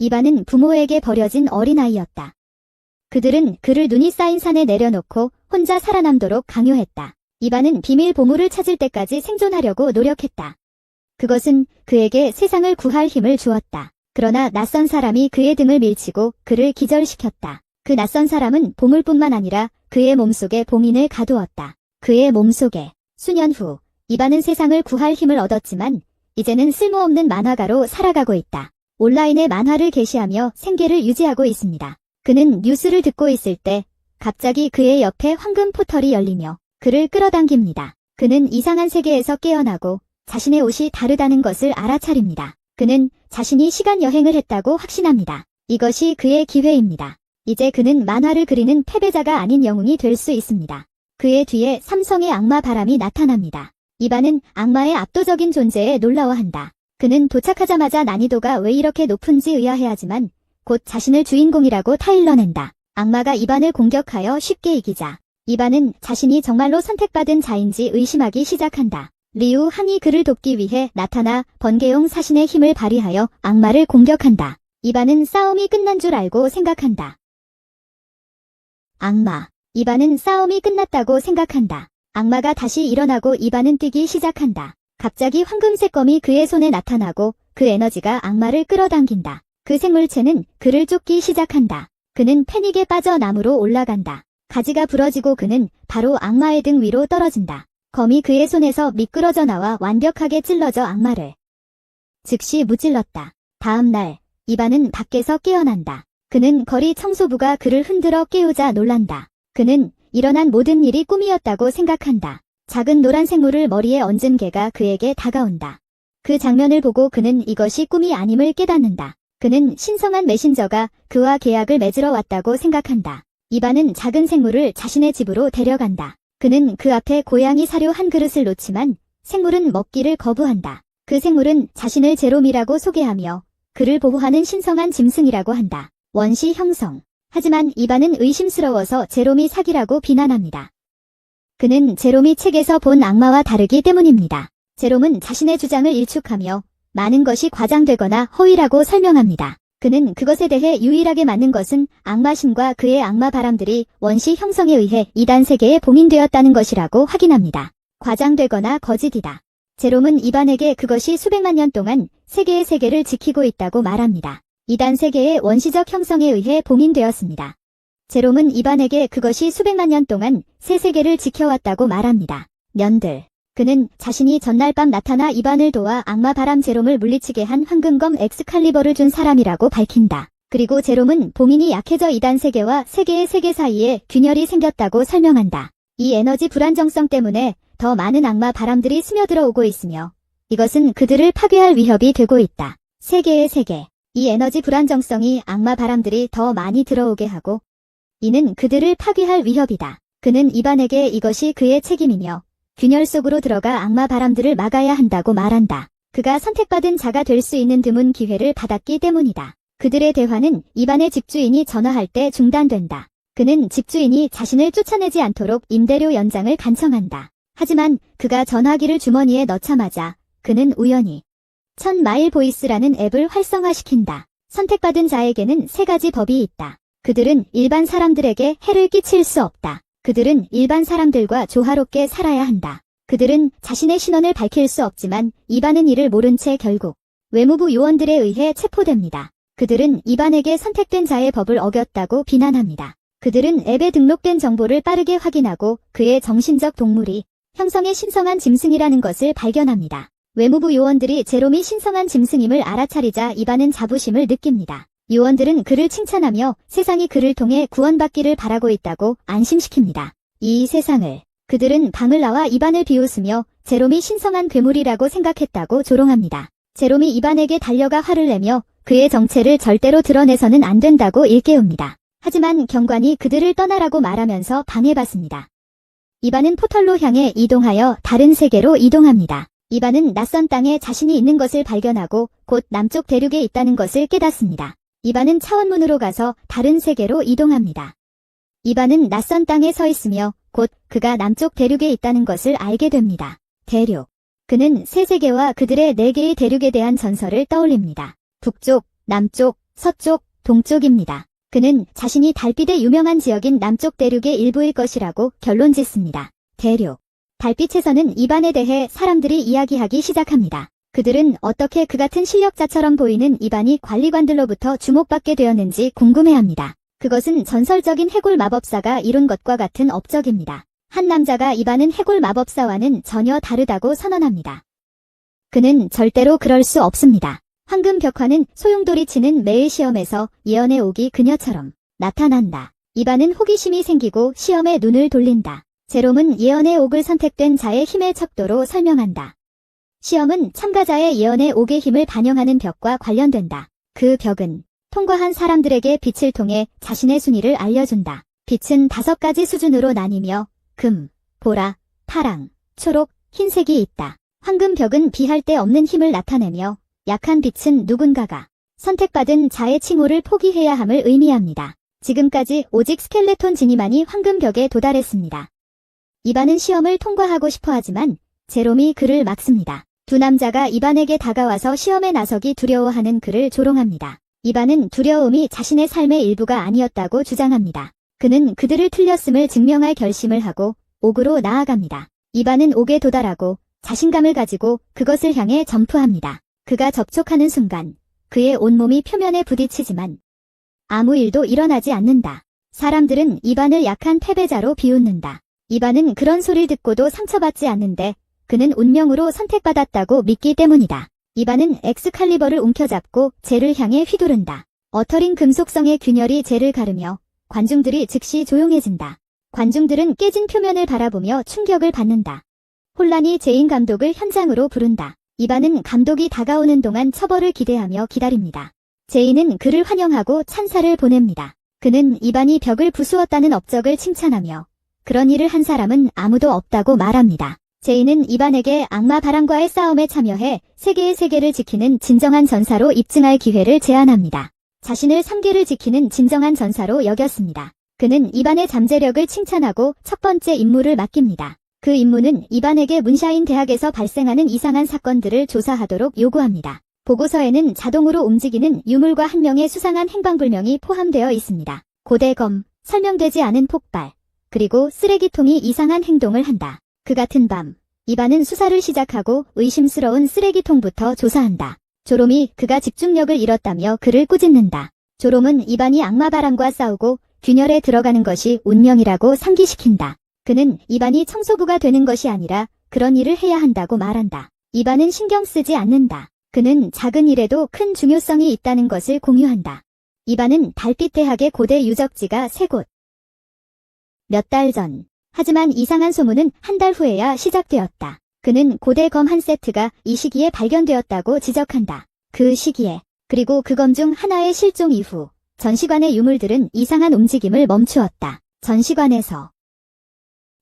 이반은 부모에게 버려진 어린아이였다. 그들은 그를 눈이 쌓인 산에 내려놓고 혼자 살아남도록 강요했다. 이반은 비밀 보물을 찾을 때까지 생존하려고 노력했다. 그것은 그에게 세상을 구할 힘을 주었다. 그러나 낯선 사람이 그의 등을 밀치고 그를 기절시켰다. 그 낯선 사람은 보물뿐만 아니라 그의 몸속에 봉인을 가두었다. 그의 몸속에. 수년 후 이반은 세상을 구할 힘을 얻었지만 이제는 쓸모없는 만화가로 살아가고 있다. 온라인에 만화를 게시하며 생계를 유지하고 있습니다. 그는 뉴스를 듣고 있을 때 갑자기 그의 옆에 황금 포털이 열리며 그를 끌어당깁니다. 그는 이상한 세계에서 깨어나고 자신의 옷이 다르다는 것을 알아차립니다. 그는 자신이 시간 여행을 했다고 확신합니다. 이것이 그의 기회입니다. 이제 그는 만화를 그리는 패배자가 아닌 영웅이 될 수 있습니다. 그의 뒤에 삼성의 악마 바람이 나타납니다. 이반은 악마의 압도적인 존재에 놀라워한다. 그는 도착하자마자 난이도가 왜 이렇게 높은지 의아해하지만 곧 자신을 주인공이라고 타일러낸다. 악마가 이반을 공격하여 쉽게 이기자 이반은 자신이 정말로 선택받은 자인지 의심하기 시작한다. 리우 항이 그를 돕기 위해 나타나 번개용 사신의 힘을 발휘하여 악마를 공격한다. 이반은 싸움이 끝난 줄 알고 생각한다. 악마. 이반은 싸움이 끝났다고 생각한다. 악마가 다시 일어나고 이반은 뛰기 시작한다. 갑자기 황금색 검이 그의 손에 나타나고 그 에너지가 악마를 끌어당긴다. 그 생물체는 그를 쫓기 시작한다. 그는 패닉에 빠져 나무로 올라간다. 가지가 부러지고 그는 바로 악마의 등 위로 떨어진다. 검이 그의 손에서 미끄러져 나와 완벽하게 찔러져 악마를 즉시 무찔렀다. 다음 날 이반은 밖에서 깨어난다. 그는 거리 청소부가 그를 흔들어 깨우자 놀란다. 그는 일어난 모든 일이 꿈이었다고 생각한다. 작은 노란 생물을 머리에 얹은 개가 그에게 다가온다. 그 장면을 보고 그는 이것이 꿈이 아님을 깨닫는다. 그는 신성한 메신저가 그와 계약을 맺으러 왔다고 생각한다. 이반은 작은 생물을 자신의 집으로 데려간다. 그는 그 앞에 고양이 사료 한 그릇을 놓지만 생물은 먹기를 거부한다. 그 생물은 자신을 제롬이라고 소개하며 그를 보호하는 신성한 짐승이라고 한다. 원시 형성. 하지만 이반은 의심스러워서 제롬이 사기라고 비난합니다. 그는 제롬이 책에서 본 악마와 다르기 때문입니다. 제롬은 자신의 주장을 일축하며 많은 것이 과장되거나 허위라고 설명합니다. 그는 그것에 대해 유일하게 맞는 것은 악마신과 그의 악마 바람들이 원시 형성에 의해 이단 세계에 봉인되었다는 것이라고 확인합니다. 과장되거나 거짓이다. 제롬은 이반에게 그것이 수백만 년 동안 세계의 세계를 지키고 있다고 말합니다. 이단 세계의 원시적 형성에 의해 봉인되었습니다. 제롬은 이반에게 그것이 수백만 년 동안 새 세계를 지켜왔다고 말합니다. 년들. 그는 자신이 전날 밤 나타나 이반을 도와 악마 바람 제롬을 물리치게 한 황금검 엑스칼리버를 준 사람이라고 밝힌다. 그리고 제롬은 봉인이 약해져 이단 세계와 세계의 세계 사이에 균열이 생겼다고 설명한다. 이 에너지 불안정성 때문에 더 많은 악마 바람들이 스며들어 오고 있으며 이것은 그들을 파괴할 위협이 되고 있다. 세계의 세계. 이 에너지 불안정성이 악마 바람들이 더 많이 들어오게 하고 이는 그들을 파괴할 위협이다. 그는 이반에게 이것이 그의 책임이며 균열 속으로 들어가 악마 바람들을 막아야 한다고 말한다. 그가 선택받은 자가 될 수 있는 드문 기회를 받았기 때문이다. 그들의 대화는 이반의 집주인이 전화할 때 중단된다. 그는 집주인이 자신을 쫓아내지 않도록 임대료 연장을 간청한다. 하지만 그가 전화기를 주머니에 넣자마자 그는 우연히 1000마일 보이스라는 앱을 활성화시킨다. 선택받은 자에게는 3가지 법이 있다. 그들은 일반 사람들에게 해를 끼칠 수 없다. 그들은 일반 사람들과 조화롭게 살아야 한다. 그들은 자신의 신원을 밝힐 수 없지만 이반은 이를 모른 채 결국 외무부 요원들에 의해 체포됩니다. 그들은 이반에게 선택된 자의 법을 어겼다고 비난합니다. 그들은 앱에 등록된 정보를 빠르게 확인하고 그의 정신적 동물이 형성의 신성한 짐승이라는 것을 발견합니다. 외무부 요원들이 제롬이 신성한 짐승임을 알아차리자 이반은 자부심을 느낍니다. 요원들은 그를 칭찬하며 세상이 그를 통해 구원받기를 바라고 있다고 안심시킵니다. 이 세상을 그들은 방을 나와 이반을 비웃으며 제롬이 신성한 괴물이라고 생각했다고 조롱합니다. 제롬이 이반에게 달려가 화를 내며 그의 정체를 절대로 드러내서는 안 된다고 일깨웁니다. 하지만 경관이 그들을 떠나라고 말하면서 방해받습니다. 이반은 포털로 향해 이동하여 다른 세계로 이동합니다. 이반은 낯선 땅에 자신이 있는 것을 발견하고 곧 남쪽 대륙에 있다는 것을 깨닫습니다. 이반은 차원문으로 가서 다른 세계로 이동합니다. 이반은 낯선 땅에 서 있으며 곧 그가 남쪽 대륙에 있다는 것을 알게 됩니다. 대륙. 그는 새 세계와 그들의 4개의 대륙에 대한 전설을 떠올립니다. 북쪽, 남쪽, 서쪽, 동쪽입니다. 그는 자신이 달빛의 유명한 지역인 남쪽 대륙의 일부일 것이라고 결론 짓습니다. 대륙. 달빛에서는 이반에 대해 사람들이 이야기하기 시작합니다. 그들은 어떻게 그 같은 실력자처럼 보이는 이반이 관리관들로부터 주목받게 되었는지 궁금해합니다. 그것은 전설적인 해골 마법사가 이룬 것과 같은 업적입니다. 한 남자가 이반은 해골 마법사와는 전혀 다르다고 선언합니다. 그는 절대로 그럴 수 없습니다. 황금 벽화는 소용돌이 치는 매의 시험에서 예언의 옥이 그녀처럼 나타난다. 이반은 호기심이 생기고 시험에 눈을 돌린다. 제롬은 예언의 옥을 선택된 자의 힘의 척도로 설명한다. 시험은 참가자의 예언의 옥의 힘을 반영하는 벽과 관련된다. 그 벽은 통과한 사람들에게 빛을 통해 자신의 순위를 알려준다. 빛은 5가지 수준으로 나뉘며 금, 보라, 파랑, 초록, 흰색이 있다. 황금 벽은 비할 데 없는 힘을 나타내며 약한 빛은 누군가가 선택받은 자의 칭호를 포기해야 함을 의미합니다. 지금까지 오직 스켈레톤 지니만이 황금 벽에 도달했습니다. 이반은 시험을 통과하고 싶어 하지만 제롬이 그를 막습니다. 두 남자가 이반에게 다가와서 시험에 나서기 두려워하는 그를 조롱합니다. 이반은 두려움이 자신의 삶의 일부가 아니었다고 주장합니다. 그는 그들을 틀렸음을 증명할 결심을 하고 옥으로 나아갑니다. 이반은 옥에 도달하고 자신감을 가지고 그것을 향해 점프합니다. 그가 접촉하는 순간 그의 온몸이 표면에 부딪히지만 아무 일도 일어나지 않는다. 사람들은 이반을 약한 패배자로 비웃는다. 이반은 그런 소리를 듣고도 상처받지 않는데 그는 운명으로 선택받았다고 믿기 때문이다. 이반은 엑스칼리버를 움켜잡고 재를 향해 휘두른다. 어터린 금속성의 균열이 재를 가르며 관중들이 즉시 조용해진다. 관중들은 깨진 표면을 바라보며 충격을 받는다. 혼란이 제인 감독을 현장으로 부른다. 이반은 감독이 다가오는 동안 처벌을 기대하며 기다립니다. 제인은 그를 환영하고 찬사를 보냅니다. 그는 이반이 벽을 부수었다는 업적을 칭찬하며 그런 일을 한 사람은 아무도 없다고 말합니다. 제인은 이반에게 악마 바람과의 싸움에 참여해 세계의 세계를 지키는 진정한 전사로 입증할 기회를 제안합니다. 자신을 3계를 지키는 진정한 전사로 여겼습니다. 그는 이반의 잠재력을 칭찬하고 첫 번째 임무를 맡깁니다. 그 임무는 이반에게 문샤인 대학에서 발생하는 이상한 사건들을 조사하도록 요구합니다. 보고서에는 자동으로 움직이는 유물과 한 명의 수상한 행방불명이 포함되어 있습니다. 고대검, 설명되지 않은 폭발, 그리고 쓰레기통이 이상한 행동을 한다. 그 같은 밤, 이반은 수사를 시작하고 의심스러운 쓰레기통부터 조사한다. 조롬이 그가 집중력을 잃었다며 그를 꾸짖는다. 조롬은 이반이 악마바람과 싸우고 균열에 들어가는 것이 운명이라고 상기시킨다. 그는 이반이 청소부가 되는 것이 아니라 그런 일을 해야 한다고 말한다. 이반은 신경 쓰지 않는다. 그는 작은 일에도 큰 중요성이 있다는 것을 공유한다. 이반은 달빛대학의 고대 유적지가 3곳. 몇 달 전. 하지만 이상한 소문은 한 달 후에야 시작되었다. 그는 고대 검 한 세트가 이 시기에 발견되었다고 지적한다. 그 시기에, 그리고 그 검 중 하나의 실종 이후 전시관의 유물들은 이상한 움직임을 멈추었다. 전시관에서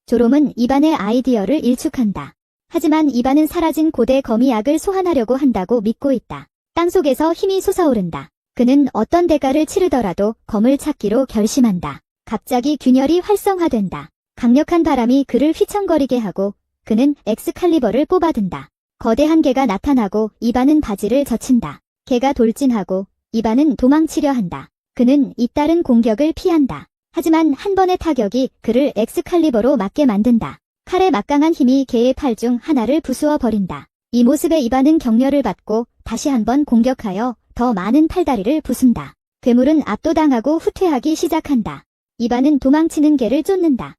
조롬은 이반의 아이디어를 일축한다. 하지만 이반은 사라진 고대 검이 악을 소환하려고 한다고 믿고 있다. 땅속에서 힘이 솟아오른다. 그는 어떤 대가를 치르더라도 검을 찾기로 결심한다. 갑자기 균열이 활성화된다. 강력한 바람이 그를 휘청거리게 하고 그는 엑스칼리버를 뽑아든다. 거대한 개가 나타나고 이반은 바지를 젖힌다. 개가 돌진하고 이반은 도망치려 한다. 그는 잇따른 공격을 피한다. 하지만 한 번의 타격이 그를 엑스칼리버로 맞게 만든다. 칼의 막강한 힘이 개의 팔 중 하나를 부수어 버린다. 이 모습에 이반은 격려를 받고 다시 한번 공격하여 더 많은 팔다리를 부순다. 괴물은 압도당하고 후퇴하기 시작한다. 이반은 도망치는 개를 쫓는다.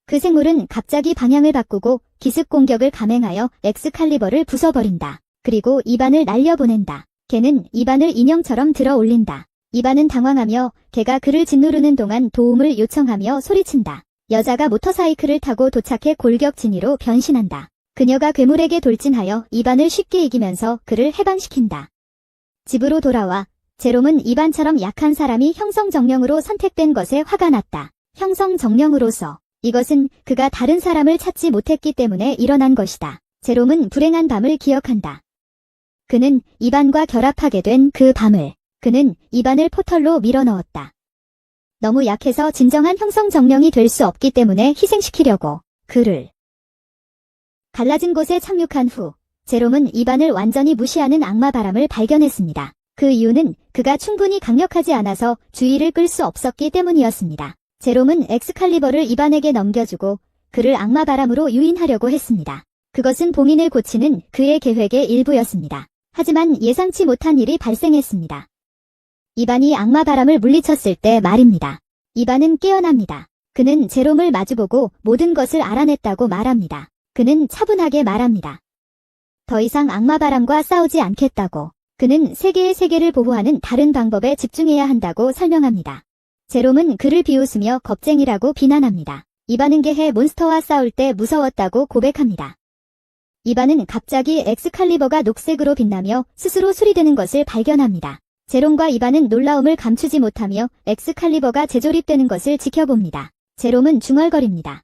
그 생물은 갑자기 방향을 바꾸고 기습 공격을 감행하여 엑스칼리버를 부숴버린다. 그리고 이반을 날려보낸다. 개는 이반을 인형처럼 들어 올린다. 이반은 당황하며 개가 그를 짓누르는 동안 도움을 요청하며 소리친다. 여자가 모터사이클을 타고 도착해 골격진이로 변신한다. 그녀가 괴물에게 돌진하여 이반을 쉽게 이기면서 그를 해방시킨다. 집으로 돌아와 제롬은 이반처럼 약한 사람이 형성정령으로 선택된 것에 화가 났다. 형성정령으로서 이것은 그가 다른 사람을 찾지 못했기 때문에 일어난 것이다. 제롬은 불행한 밤을 기억한다. 그는 이반과 결합하게 된 그 밤을 그는 이반을 포털로 밀어넣었다. 너무 약해서 진정한 형성정령이 될 수 없기 때문에 희생시키려고 그를 갈라진 곳에 착륙한 후 제롬은 이반을 완전히 무시하는 악마 바람을 발견했습니다. 그 이유는 그가 충분히 강력하지 않아서 주의를 끌 수 없었기 때문이었습니다. 제롬은 엑스칼리버를 이반에게 넘겨주고 그를 악마 바람으로 유인하려고 했습니다. 그것은 봉인을 고치는 그의 계획의 일부였습니다. 하지만 예상치 못한 일이 발생했습니다. 이반이 악마 바람을 물리쳤을 때 말입니다. 이반은 깨어납니다. 그는 제롬을 마주보고 모든 것을 알아냈다고 말합니다. 그는 차분하게 말합니다. 더 이상 악마 바람과 싸우지 않겠다고. 그는 세계의 세계를 보호하는 다른 방법에 집중해야 한다고 설명합니다. 제롬은 그를 비웃으며 겁쟁이라고 비난합니다. 이반은 개해 몬스터와 싸울 때 무서웠다고 고백합니다. 이반은 갑자기 엑스칼리버가 녹색으로 빛나며 스스로 수리되는 것을 발견합니다. 제롬과 이반은 놀라움을 감추지 못하며 엑스칼리버가 재조립되는 것을 지켜봅니다. 제롬은 중얼거립니다.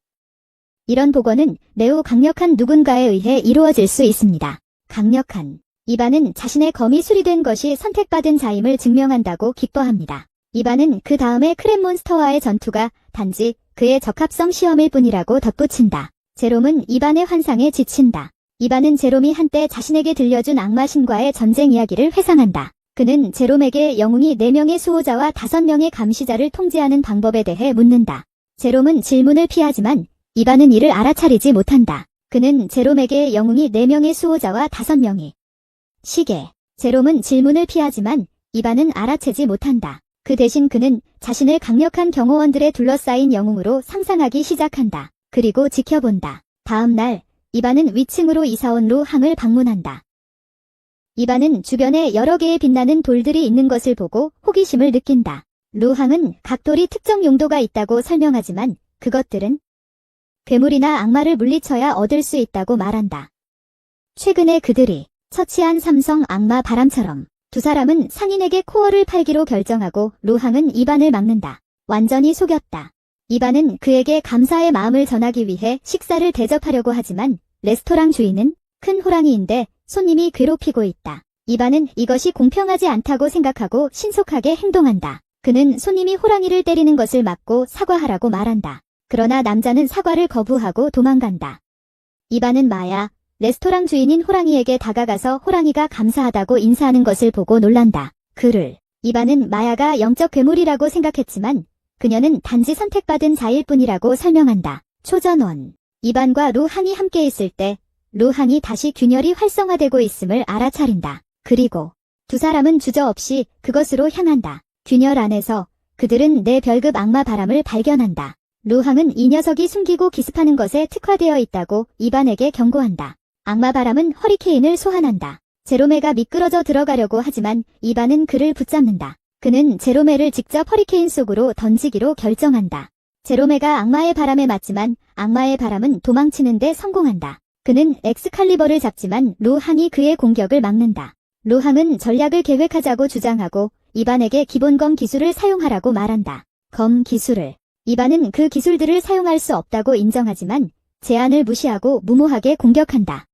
이런 복원은 매우 강력한 누군가에 의해 이루어질 수 있습니다. 강력한. 이반은 자신의 검이 수리된 것이 선택받은 자임을 증명한다고 기뻐합니다. 이반은 그 다음에 크랩몬스터와의 전투가 단지 그의 적합성 시험일 뿐이라고 덧붙인다. 제롬은 이반의 환상에 지친다. 이반은 제롬이 한때 자신에게 들려준 악마신과의 전쟁 이야기를 회상한다. 그는 제롬에게 영웅이 4명의 수호자와 5명의 감시자를 통제하는 방법에 대해 묻는다. 제롬은 질문을 피하지만 이반은 이를 알아차리지 못한다. 그는 제롬에게 영웅이 4명의 수호자와 5명이 시계. 제롬은 질문을 피하지만 이반은 알아채지 못한다. 그 대신 그는 자신을 강력한 경호원들에 둘러싸인 영웅으로 상상하기 시작한다. 그리고 지켜본다. 다음 날 이반은 위층으로 이사온 루항을 방문한다. 이반은 주변에 여러 개의 빛나는 돌들이 있는 것을 보고 호기심을 느낀다. 루항은 각 돌이 특정 용도가 있다고 설명하지만 그것들은 괴물이나 악마를 물리쳐야 얻을 수 있다고 말한다. 최근에 그들이 처치한 삼성 악마 바람처럼 두 사람은 상인에게 코어를 팔기로 결정하고 루항은 이반을 막는다. 완전히 속였다. 이반은 그에게 감사의 마음을 전하기 위해 식사를 대접하려고 하지만 레스토랑 주인은 큰 호랑이인데 손님이 괴롭히고 있다. 이반은 이것이 공평하지 않다고 생각하고 신속하게 행동한다. 그는 손님이 호랑이를 때리는 것을 막고 사과하라고 말한다. 그러나 남자는 사과를 거부하고 도망간다. 이반은 마야, 레스토랑 주인인 호랑이에게 다가가서 호랑이가 감사하다고 인사하는 것을 보고 놀란다. 이반은 마야가 영적 괴물이라고 생각했지만 그녀는 단지 선택받은 자일 뿐이라고 설명한다. 초전원. 이반과 루항이 함께 있을 때 루항이 다시 균열이 활성화되고 있음을 알아차린다. 그리고 두 사람은 주저없이 그것으로 향한다. 균열 안에서 그들은 내 별급 악마 바람을 발견한다. 루항은 이 녀석이 숨기고 기습하는 것에 특화되어 있다고 이반에게 경고한다. 악마 바람은 허리케인을 소환한다. 제로메가 미끄러져 들어가려고 하지만 이반은 그를 붙잡는다. 그는 제로메를 직접 허리케인 속으로 던지기로 결정한다. 제로메가 악마의 바람에 맞지만 악마의 바람은 도망치는데 성공한다. 그는 엑스칼리버를 잡지만 루항이 그의 공격을 막는다. 루항은 전략을 계획하자고 주장하고 이반에게 기본검 기술을 사용하라고 말한다. 검 기술을. 이반은 그 기술들을 사용할 수 없다고 인정하지만 제안을 무시하고 무모하게 공격한다.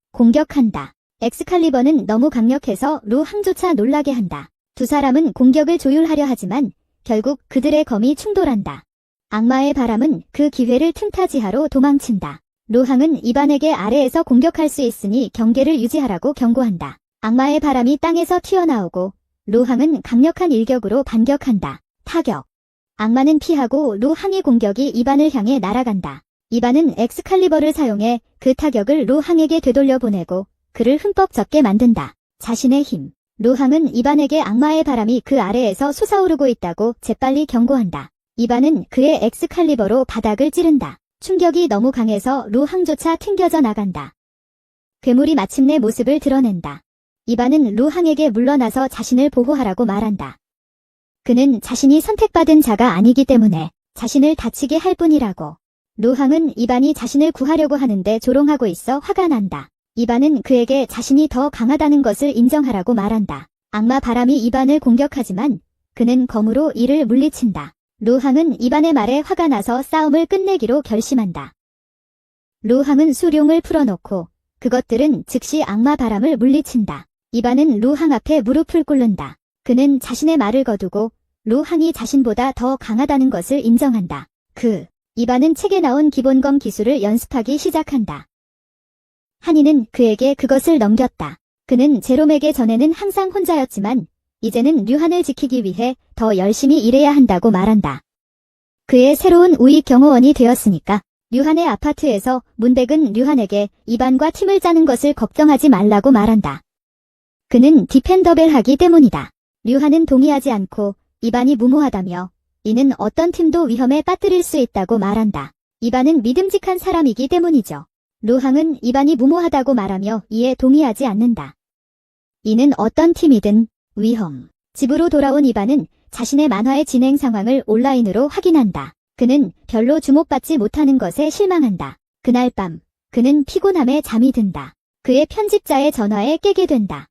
엑스칼리버는 너무 강력해서 루항조차 놀라게 한다. 두 사람은 공격을 조율하려 하지만 결국 그들의 검이 충돌한다. 악마의 바람은 그 기회를 틈타지하로 도망친다. 루항은 이반에게 아래에서 공격할 수 있으니 경계를 유지하라고 경고한다. 악마의 바람이 땅에서 튀어나오고 루항은 강력한 일격으로 반격한다. 타격. 악마는 피하고 루항의 공격이 이반을 향해 날아간다. 이반은 엑스칼리버를 사용해 그 타격을 루항에게 되돌려 보내고 그를 흠뻑 젖게 만든다. 자신의 힘. 루항은 이반에게 악마의 바람이 그 아래에서 솟아오르고 있다고 재빨리 경고한다. 이반은 그의 엑스칼리버로 바닥을 찌른다. 충격이 너무 강해서 루항조차 튕겨져 나간다. 괴물이 마침내 모습을 드러낸다. 이반은 루항에게 물러나서 자신을 보호하라고 말한다. 그는 자신이 선택받은 자가 아니기 때문에 자신을 다치게 할 뿐이라고. 루항은 이반이 자신을 구하려고 하는데 조롱하고 있어 화가 난다. 이반은 그에게 자신이 더 강하다는 것을 인정하라고 말한다. 악마 바람이 이반을 공격하지만 그는 검으로 이를 물리친다. 루항은 이반의 말에 화가 나서 싸움을 끝내기로 결심한다. 루항은 수룡을 풀어놓고 그것들은 즉시 악마 바람을 물리친다. 이반은 루항 앞에 무릎을 꿇는다. 그는 자신의 말을 거두고 루항이 자신보다 더 강하다는 것을 인정한다. 이반은 책에 나온 기본검 기술을 연습하기 시작한다. 한이는 그에게 그것을 넘겼다. 그는 제롬에게 전에는 항상 혼자였지만 이제는 류한을 지키기 위해 더 열심히 일해야 한다고 말한다. 그의 새로운 우익 경호원이 되었으니까 류한의 아파트에서 문백은 류한에게 이반과 팀을 짜는 것을 걱정하지 말라고 말한다. 그는 디펜더벨하기 때문이다. 류한은 동의하지 않고 이반이 무모하다며 이는 어떤 팀도 위험에 빠뜨릴 수 있다고 말한다. 이반은 믿음직한 사람이기 때문이죠. 류항은 이반이 무모하다고 말하며 이에 동의하지 않는다. 이는 어떤 팀이든 위험. 집으로 돌아온 이반은 자신의 만화의 진행 상황을 온라인으로 확인한다. 그는 별로 주목받지 못하는 것에 실망한다. 그날 밤 그는 피곤함에 잠이 든다. 그의 편집자의 전화에 깨게 된다.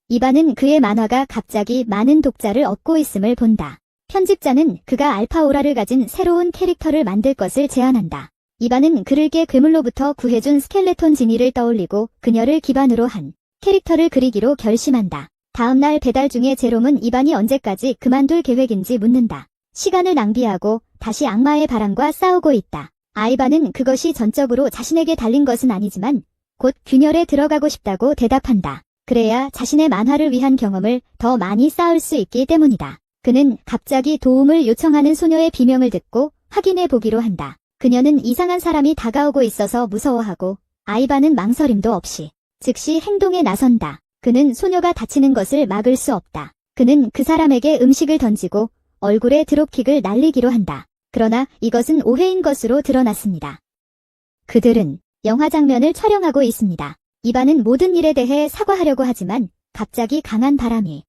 이반은 그의 만화가 갑자기 많은 독자를 얻고 있음을 본다. 편집자는 그가 알파오라를 가진 새로운 캐릭터를 만들 것을 제안한다. 이반은 그를 깬 괴물로부터 구해준 스켈레톤 지니를 떠올리고 그녀를 기반으로 한 캐릭터를 그리기로 결심한다. 다음날 배달 중에 제롬은 이반이 언제까지 그만둘 계획인지 묻는다. 시간을 낭비하고 다시 악마의 바람과 싸우고 있다. 아이반은 그것이 전적으로 자신에게 달린 것은 아니지만 곧 균열에 들어가고 싶다고 대답한다. 그래야 자신의 만화를 위한 경험을 더 많이 쌓을 수 있기 때문이다. 그는 갑자기 도움을 요청하는 소녀의 비명을 듣고 확인해 보기로 한다. 그녀는 이상한 사람이 다가오고 있어서 무서워하고 아이반은 망설임도 없이 즉시 행동에 나선다. 그는 소녀가 다치는 것을 막을 수 없다. 그는 그 사람에게 음식을 던지고 얼굴에 드롭킥을 날리기로 한다. 그러나 이것은 오해인 것으로 드러났습니다. 그들은 영화 장면을 촬영하고 있습니다. 이반은 모든 일에 대해 사과하려고 하지만 갑자기 강한 바람이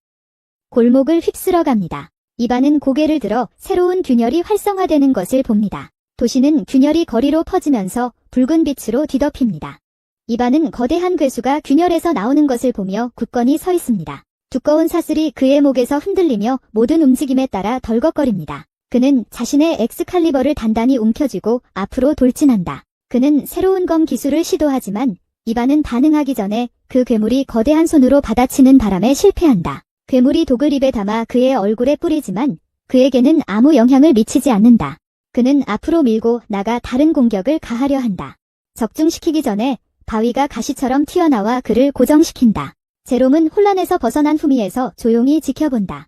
골목을 휩쓸어 갑니다. 이반은 고개를 들어 새로운 균열이 활성화되는 것을 봅니다. 도시는 균열이 거리로 퍼지면서 붉은 빛으로 뒤덮입니다. 이반은 거대한 괴수가 균열에서 나오는 것을 보며 굳건히 서 있습니다. 두꺼운 사슬이 그의 목에서 흔들리며 모든 움직임에 따라 덜걱거립니다. 그는 자신의 엑스칼리버를 단단히 움켜쥐고 앞으로 돌진한다. 그는 새로운 검 기술을 시도하지만 이반은 반응하기 전에 그 괴물이 거대한 손으로 받아치는 바람에 실패한다. 괴물이 독을 입에 담아 그의 얼굴에 뿌리지만 그에게는 아무 영향을 미치지 않는다. 그는 앞으로 밀고 나가 다른 공격을 가하려 한다. 적중시키기 전에 바위가 가시처럼 튀어나와 그를 고정시킨다. 제롬은 혼란에서 벗어난 후미에서 조용히 지켜본다.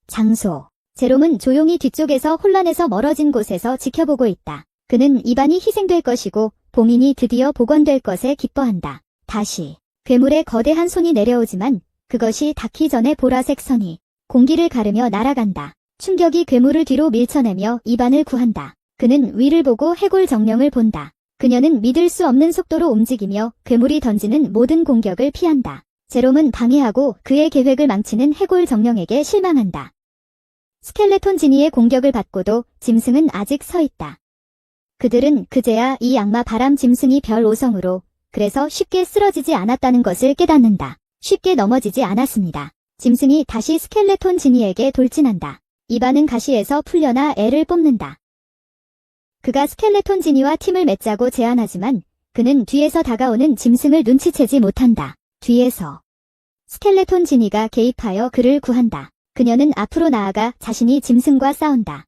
장소. 제롬은 조용히 뒤쪽에서 혼란에서 멀어진 곳에서 지켜보고 있다. 그는 이반이 희생될 것이고 봉인이 드디어 복원될 것에 기뻐한다. 다시 괴물의 거대한 손이 내려오지만 그것이 닿기 전에 보라색 선이 공기를 가르며 날아간다. 충격이 괴물을 뒤로 밀쳐내며 이반을 구한다. 그는 위를 보고 해골 정령을 본다. 그녀는 믿을 수 없는 속도로 움직이며 괴물이 던지는 모든 공격을 피한다. 제롬은 방해하고 그의 계획을 망치는 해골 정령에게 실망한다. 스켈레톤 지니의 공격을 받고도 짐승은 아직 서 있다. 그들은 그제야 이 악마 바람 짐승이 별 5성으로 그래서 쉽게 쓰러지지 않았다는 것을 깨닫는다. 쉽게 넘어지지 않았습니다. 짐승이 다시 스켈레톤 지니에게 돌진한다. 이반은 가시에서 풀려나 애를 뽑는다. 그가 스켈레톤 지니와 팀을 맺자고 제안하지만 그는 뒤에서 다가오는 짐승을 눈치채지 못한다. 뒤에서 스켈레톤 지니가 개입하여 그를 구한다. 그녀는 앞으로 나아가 자신이 짐승과 싸운다.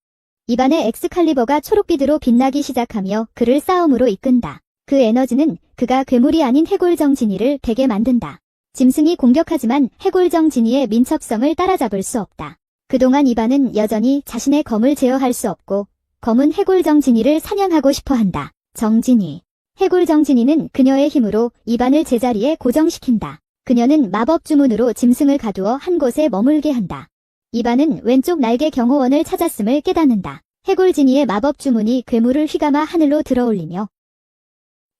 이반의 엑스칼리버가 초록빛으로 빛나기 시작하며 그를 싸움으로 이끈다. 그 에너지는 그가 괴물이 아닌 해골정 지니를 되게 만든다. 짐승이 공격하지만 해골정 지니의 민첩성을 따라잡을 수 없다. 그동안 이반은 여전히 자신의 검을 제어할 수 없고 검은 해골정 지니를 사냥하고 싶어한다. 정지니. 해골정 지니는 그녀의 힘으로 이반을 제자리에 고정시킨다. 그녀는 마법 주문으로 짐승을 가두어 한 곳에 머물게 한다. 이반은 왼쪽 날개 경호원을 찾았음을 깨닫는다. 해골지니의 마법 주문이 괴물을 휘감아 하늘로 들어올리며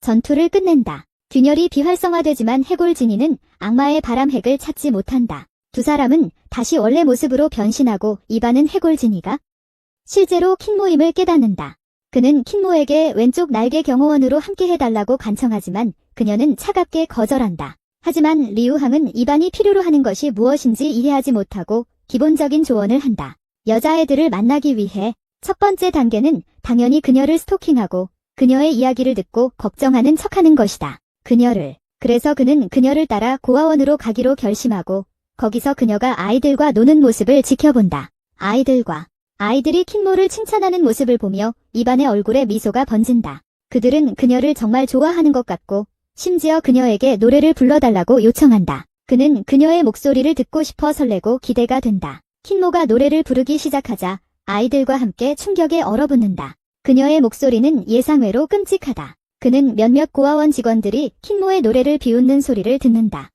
전투를 끝낸다. 균열이 비활성화되지만 해골지니는 악마의 바람 핵을 찾지 못한다. 두 사람은 다시 원래 모습으로 변신하고 이반은 해골지니가 실제로 킨모임을 깨닫는다. 그는 킨모에게 왼쪽 날개 경호원으로 함께 해달라고 간청하지만 그녀는 차갑게 거절한다. 하지만 리우항은 이반이 필요로 하는 것이 무엇인지 이해하지 못하고 기본적인 조언을 한다. 여자애들을 만나기 위해 첫 번째 단계는 당연히 그녀를 스토킹하고 그녀의 이야기를 듣고 걱정하는 척하는 것이다. 그래서 그는 그녀를 따라 고아원으로 가기로 결심하고 거기서 그녀가 아이들과 노는 모습을 지켜본다. 아이들이 킨모를 칭찬하는 모습을 보며 이반의 얼굴에 미소가 번진다. 그들은 그녀를 정말 좋아하는 것 같고 심지어 그녀에게 노래를 불러달라고 요청한다. 그는 그녀의 목소리를 듣고 싶어 설레고 기대가 된다. 킨모가 노래를 부르기 시작하자 아이들과 함께 충격에 얼어붙는다. 그녀의 목소리는 예상외로 끔찍하다. 그는 몇몇 고아원 직원들이 킨모의 노래를 비웃는 소리를 듣는다.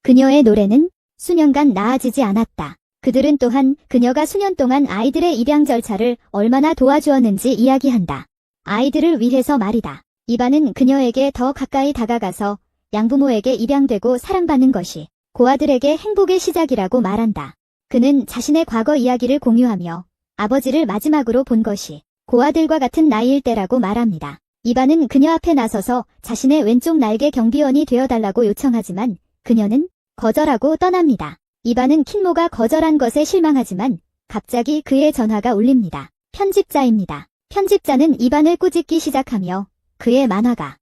그녀의 노래는 수년간 나아지지 않았다. 그들은 또한 그녀가 수년 동안 아이들의 입양 절차를 얼마나 도와주었는지 이야기한다. 아이들을 위해서 말이다. 이반은 그녀에게 더 가까이 다가가서 양부모에게 입양되고 사랑받는 것이 고아들에게 행복의 시작이라고 말한다. 그는 자신의 과거 이야기를 공유하며 아버지를 마지막으로 본 것이 고아들과 같은 나이일 때라고 말합니다. 이반은 그녀 앞에 나서서 자신의 왼쪽 날개 경비원이 되어달라고 요청하지만 그녀는 거절하고 떠납니다. 이반은 킨모가 거절한 것에 실망하지만 갑자기 그의 전화가 울립니다. 편집자입니다. 편집자는 이반을 꾸짖기 시작하며 그의 만화가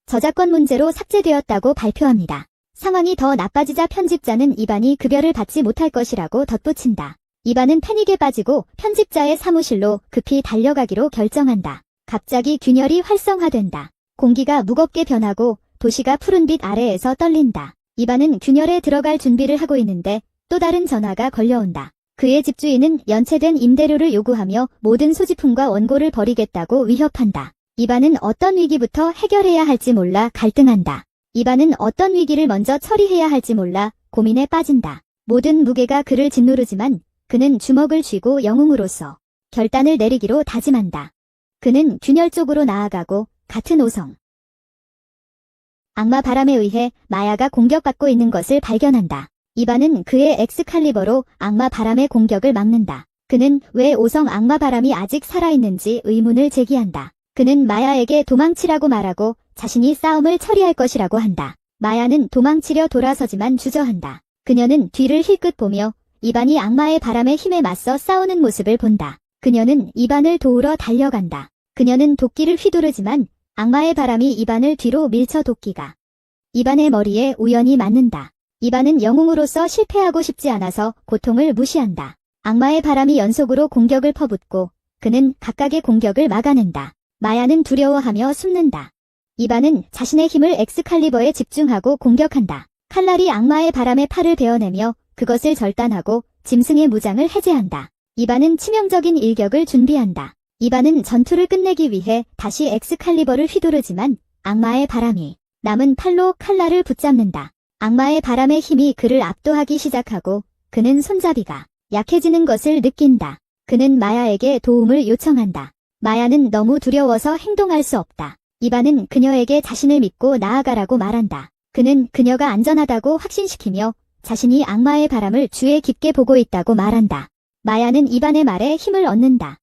저작권 문제로 삭제되었다고 발표합니다. 상황이 더 나빠지자 편집자는 이반이 급여를 받지 못할 것이라고 덧붙인다. 이반은 패닉에 빠지고 편집자의 사무실로 급히 달려가기로 결정한다. 갑자기 균열이 활성화된다. 공기가 무겁게 변하고 도시가 푸른빛 아래에서 떨린다. 이반은 균열에 들어갈 준비를 하고 있는데 또 다른 전화가 걸려온다. 그의 집주인은 연체된 임대료를 요구하며 모든 소지품과 원고를 버리겠다고 위협한다. 이반은 어떤 위기부터 해결해야 할지 몰라 갈등한다. 이반은 어떤 위기를 먼저 처리해야 할지 몰라 고민에 빠진다. 모든 무게가 그를 짓누르지만 그는 주먹을 쥐고 영웅으로서 결단을 내리기로 다짐한다. 그는 균열 쪽으로 나아가고 같은 오성 악마 바람에 의해 마야가 공격받고 있는 것을 발견한다. 이반은 그의 엑스칼리버로 악마 바람의 공격을 막는다. 그는 왜 오성 악마 바람이 아직 살아있는지 의문을 제기한다. 그는 마야에게 도망치라고 말하고 자신이 싸움을 처리할 것이라고 한다. 마야는 도망치려 돌아서지만 주저한다. 그녀는 뒤를 힐끗 보며 이반이 악마의 바람의 힘에 맞서 싸우는 모습을 본다. 그녀는 이반을 도우러 달려간다. 그녀는 도끼를 휘두르지만 악마의 바람이 이반을 뒤로 밀쳐 도끼가 이반의 머리에 우연히 맞는다. 이반은 영웅으로서 실패하고 싶지 않아서 고통을 무시한다. 악마의 바람이 연속으로 공격을 퍼붓고 그는 각각의 공격을 막아낸다. 마야는 두려워하며 숨는다. 이반은 자신의 힘을 엑스칼리버에 집중하고 공격한다. 칼날이 악마의 바람의 팔을 베어내며 그것을 절단하고 짐승의 무장을 해제한다. 이반은 치명적인 일격을 준비한다. 이반은 전투를 끝내기 위해 다시 엑스칼리버를 휘두르지만 악마의 바람이 남은 팔로 칼날을 붙잡는다. 악마의 바람의 힘이 그를 압도하기 시작하고 그는 손잡이가 약해지는 것을 느낀다. 그는 마야에게 도움을 요청한다. 마야는 너무 두려워서 행동할 수 없다. 이반은 그녀에게 자신을 믿고 나아가라고 말한다. 그는 그녀가 안전하다고 확신시키며 자신이 악마의 바람을 주에 깊게 보고 있다고 말한다. 마야는 이반의 말에 힘을 얻는다.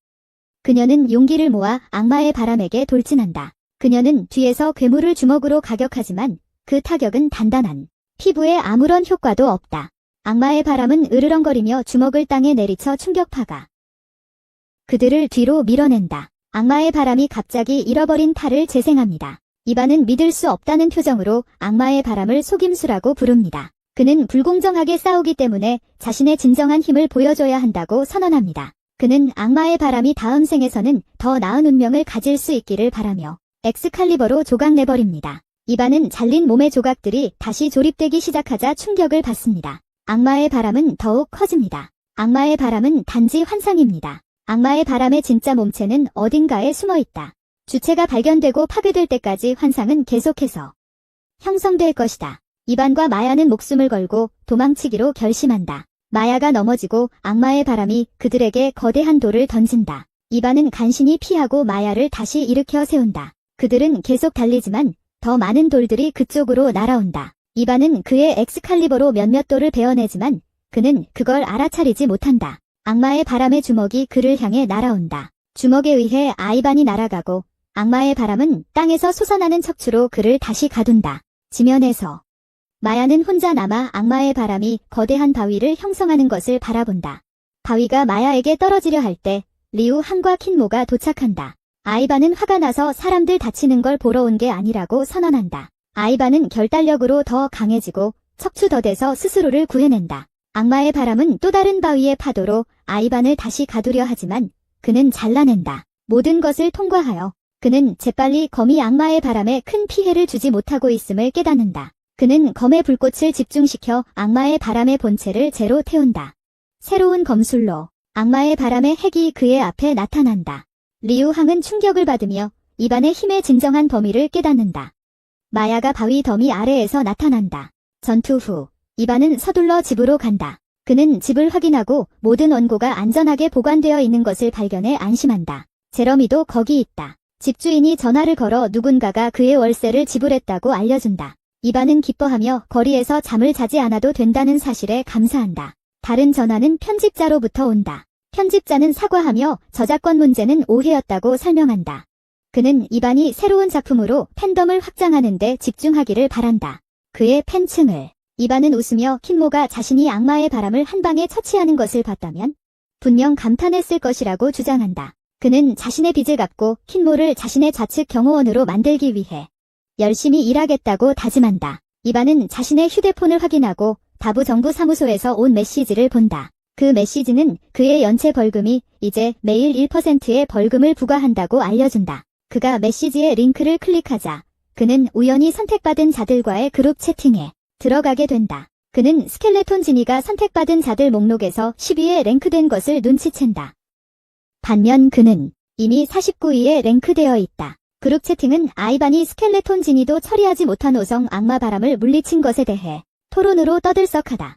그녀는 용기를 모아 악마의 바람에게 돌진한다. 그녀는 뒤에서 괴물을 주먹으로 가격하지만 그 타격은 단단한 피부에 아무런 효과도 없다. 악마의 바람은 으르렁거리며 주먹을 땅에 내리쳐 충격파가 그들을 뒤로 밀어낸다. 악마의 바람이 갑자기 잃어버린 탈을 재생합니다. 이반은 믿을 수 없다는 표정으로 악마의 바람을 속임수라고 부릅니다. 그는 불공정하게 싸우기 때문에 자신의 진정한 힘을 보여줘야 한다고 선언합니다. 그는 악마의 바람이 다음 생에서는 더 나은 운명을 가질 수 있기를 바라며 엑스칼리버로 조각내버립니다. 이반은 잘린 몸의 조각들이 다시 조립되기 시작하자 충격을 받습니다. 악마의 바람은 더욱 커집니다. 악마의 바람은 단지 환상입니다. 악마의 바람의 진짜 몸체는 어딘가에 숨어있다. 주체가 발견되고 파괴될 때까지 환상은 계속해서 형성될 것이다. 이반과 마야는 목숨을 걸고 도망치기로 결심한다. 마야가 넘어지고 악마의 바람이 그들에게 거대한 돌을 던진다. 이반은 간신히 피하고 마야를 다시 일으켜 세운다. 그들은 계속 달리지만 더 많은 돌들이 그쪽으로 날아온다. 이반은 그의 엑스칼리버로 몇몇 돌을 베어내지만 그는 그걸 알아차리지 못한다. 악마의 바람의 주먹이 그를 향해 날아온다. 주먹에 의해 아이반이 날아가고 악마의 바람은 땅에서 솟아나는 척추로 그를 다시 가둔다. 지면에서 마야는 혼자 남아 악마의 바람이 거대한 바위를 형성하는 것을 바라본다. 바위가 마야에게 떨어지려 할 때 리우 한과 킨모가 도착한다. 아이반은 화가 나서 사람들 다치는 걸 보러 온 게 아니라고 선언한다. 아이반은 결단력으로 더 강해지고 척추더대서 스스로를 구해낸다. 악마의 바람은 또 다른 바위의 파도로 아이반을 다시 가두려 하지만 그는 잘라낸다. 모든 것을 통과하여 그는 재빨리 거미 악마의 바람에 큰 피해를 주지 못하고 있음을 깨닫는다. 그는 검의 불꽃을 집중시켜 악마의 바람의 본체를 재로 태운다. 새로운 검술로 악마의 바람의 핵이 그의 앞에 나타난다. 리우항은 충격을 받으며 이반의 힘의 진정한 범위를 깨닫는다. 마야가 바위 더미 아래에서 나타난다. 전투 후 이반은 서둘러 집으로 간다. 그는 집을 확인하고 모든 원고가 안전하게 보관되어 있는 것을 발견해 안심한다. 제러미도 거기 있다. 집주인이 전화를 걸어 누군가가 그의 월세를 지불했다고 알려준다. 이반은 기뻐하며 거리에서 잠을 자지 않아도 된다는 사실에 감사한다. 다른 전화는 편집자로부터 온다. 편집자는 사과하며 저작권 문제는 오해였다고 설명한다. 그는 이반이 새로운 작품으로 팬덤을 확장하는 데 집중하기를 바란다. 그의 팬층을 이반은 웃으며 킨모가 자신이 악마의 바람을 한 방에 처치하는 것을 봤다면 분명 감탄했을 것이라고 주장한다. 그는 자신의 빚을 갚고 킨모를 자신의 좌측 경호원으로 만들기 위해 열심히 일하겠다고 다짐한다. 이반은 자신의 휴대폰을 확인하고 다부 정부 사무소에서 온 메시지를 본다. 그 메시지는 그의 연체 벌금이 이제 매일 1%의 벌금을 부과한다고 알려준다. 그가 메시지의 링크를 클릭하자 그는 우연히 선택받은 자들과의 그룹 채팅에 들어가게 된다. 그는 스켈레톤 지니가 선택받은 자들 목록에서 10위에 랭크된 것을 눈치챈다. 반면 그는 이미 49위에 랭크되어 있다. 그룹 채팅은 아이반이 스켈레톤 지니도 처리하지 못한 오성 악마 바람을 물리친 것에 대해 토론으로 떠들썩하다.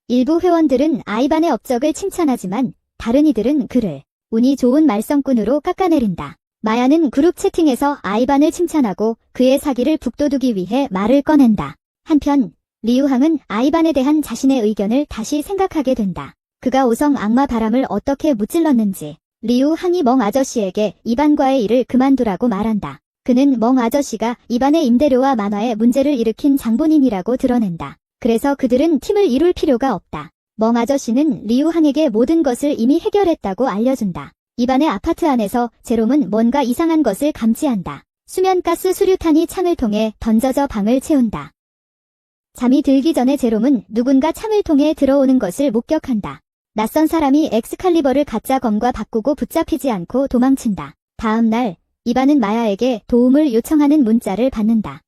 일부 회원들은 아이반의 업적을 칭찬하지만 다른 이들은 그를 운이 좋은 말썽꾼으로 깎아내린다. 마야는 그룹 채팅에서 아이반을 칭찬하고 그의 사기를 북돋우기 위해 말을 꺼낸다. 한편 리우항은 아이반에 대한 자신의 의견을 다시 생각하게 된다. 그가 오성 악마 바람을 어떻게 무찔렀는지 리우항이 멍 아저씨에게 이반과의 일을 그만두라고 말한다. 그는 멍 아저씨가 이반의 임대료와 만화에 문제를 일으킨 장본인이라고 드러낸다. 그래서 그들은 팀을 이룰 필요가 없다. 멍 아저씨는 리우항에게 모든 것을 이미 해결했다고 알려준다. 이반의 아파트 안에서 제롬은 뭔가 이상한 것을 감지한다. 수면가스 수류탄이 창을 통해 던져져 방을 채운다. 잠이 들기 전에 제롬은 누군가 창을 통해 들어오는 것을 목격한다. 낯선 사람이 엑스칼리버를 가짜 검과 바꾸고 붙잡히지 않고 도망친다. 다음 날 이반은 마야에게 도움을 요청하는 문자를 받는다.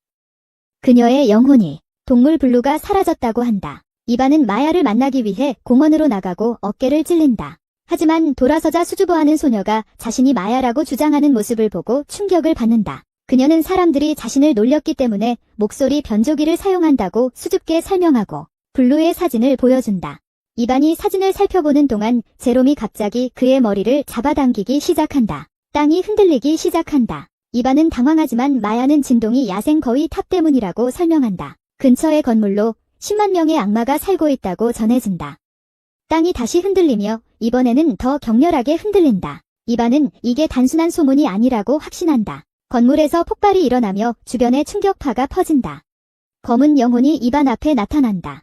그녀의 영혼이 동물 블루가 사라졌다고 한다. 이반은 마야를 만나기 위해 공원으로 나가고 어깨를 찔린다. 하지만 돌아서자 수줍어하는 소녀가 자신이 마야라고 주장하는 모습을 보고 충격을 받는다. 그녀는 사람들이 자신을 놀렸기 때문에 목소리 변조기를 사용한다고 수줍게 설명하고 블루의 사진을 보여준다. 이반이 사진을 살펴보는 동안 제롬이 갑자기 그의 머리를 잡아당기기 시작한다. 땅이 흔들리기 시작한다. 이반은 당황하지만 마야는 진동이 야생 거위 탑 때문이라고 설명한다. 근처의 건물로 10만 명의 악마가 살고 있다고 전해진다. 땅이 다시 흔들리며 이번에는 더 격렬하게 흔들린다. 이반은 이게 단순한 소문이 아니라고 확신한다. 건물에서 폭발이 일어나며 주변에 충격파가 퍼진다. 검은 영혼이 이반 앞에 나타난다.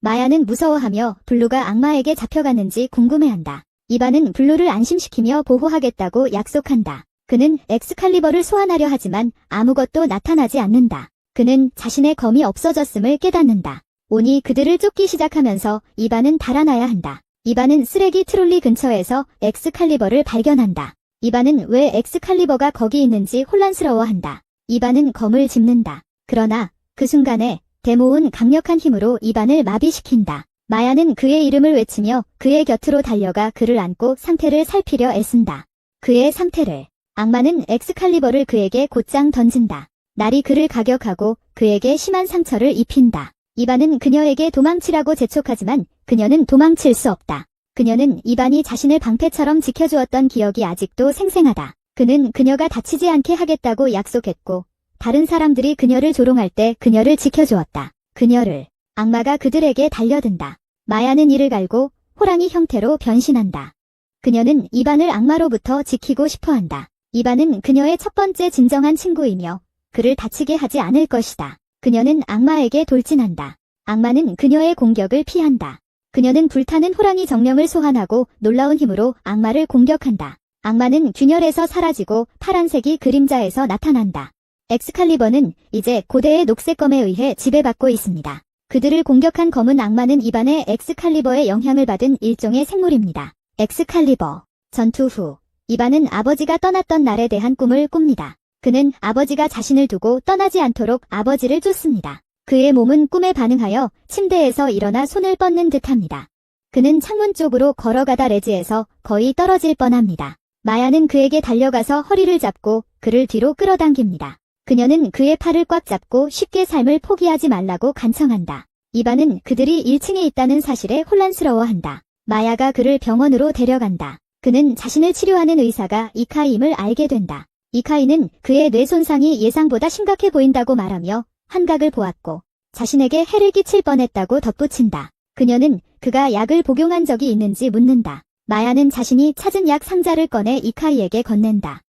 마야는 무서워하며 블루가 악마에게 잡혀갔는지 궁금해한다. 이반은 블루를 안심시키며 보호하겠다고 약속한다. 그는 엑스칼리버를 소환하려 하지만 아무것도 나타나지 않는다. 그는 자신의 검이 없어졌음을 깨닫는다. 온이 그들을 쫓기 시작하면서 이반은 달아나야 한다. 이반은 쓰레기 트롤리 근처에서 엑스칼리버를 발견한다. 이반은 왜 엑스칼리버가 거기 있는지 혼란스러워한다. 이반은 검을 짚는다. 그러나 그 순간에 데모온 강력한 힘으로 이반을 마비시킨다. 마야는 그의 이름을 외치며 그의 곁으로 달려가 그를 안고 상태를 살피려 애쓴다. 그의 상태를 악마는 엑스칼리버를 그에게 곧장 던진다. 날이 그를 가격하고 그에게 심한 상처를 입힌다. 이반은 그녀에게 도망치라고 재촉하지만 그녀는 도망칠 수 없다. 그녀는 이반이 자신을 방패처럼 지켜주었던 기억이 아직도 생생하다. 그는 그녀가 다치지 않게 하겠다고 약속했고 다른 사람들이 그녀를 조롱할 때 그녀를 지켜주었다. 그녀를 악마가 그들에게 달려든다. 마야는 이를 갈고 호랑이 형태로 변신한다. 그녀는 이반을 악마로부터 지키고 싶어한다. 이반은 그녀의 첫 번째 진정한 친구이며 그를 다치게 하지 않을 것이다. 그녀는 악마에게 돌진한다. 악마는 그녀의 공격을 피한다. 그녀는 불타는 호랑이 정령을 소환하고 놀라운 힘으로 악마를 공격한다. 악마는 균열에서 사라지고 파란색이 그림자에서 나타난다. 엑스칼리버는 이제 고대의 녹색검에 의해 지배받고 있습니다. 그들을 공격한 검은 악마는 이반의 엑스칼리버의 영향을 받은 일종의 생물입니다. 엑스칼리버. 전투 후 이반은 아버지가 떠났던 날에 대한 꿈을 꿉니다. 그는 아버지가 자신을 두고 떠나지 않도록 아버지를 쫓습니다. 그의 몸은 꿈에 반응하여 침대에서 일어나 손을 뻗는 듯합니다. 그는 창문 쪽으로 걸어가다 레지에서 거의 떨어질 뻔합니다. 마야는 그에게 달려가서 허리를 잡고 그를 뒤로 끌어당깁니다. 그녀는 그의 팔을 꽉 잡고 쉽게 삶을 포기하지 말라고 간청한다. 이반은 그들이 1층에 있다는 사실에 혼란스러워한다. 마야가 그를 병원으로 데려간다. 그는 자신을 치료하는 의사가 이카이임을 알게 된다. 이카이는 그의 뇌 손상이 예상보다 심각해 보인다고 말하며 환각을 보았고 자신에게 해를 끼칠 뻔했다고 덧붙인다. 그녀는 그가 약을 복용한 적이 있는지 묻는다. 마야는 자신이 찾은 약 상자를 꺼내 이카이에게 건넨다.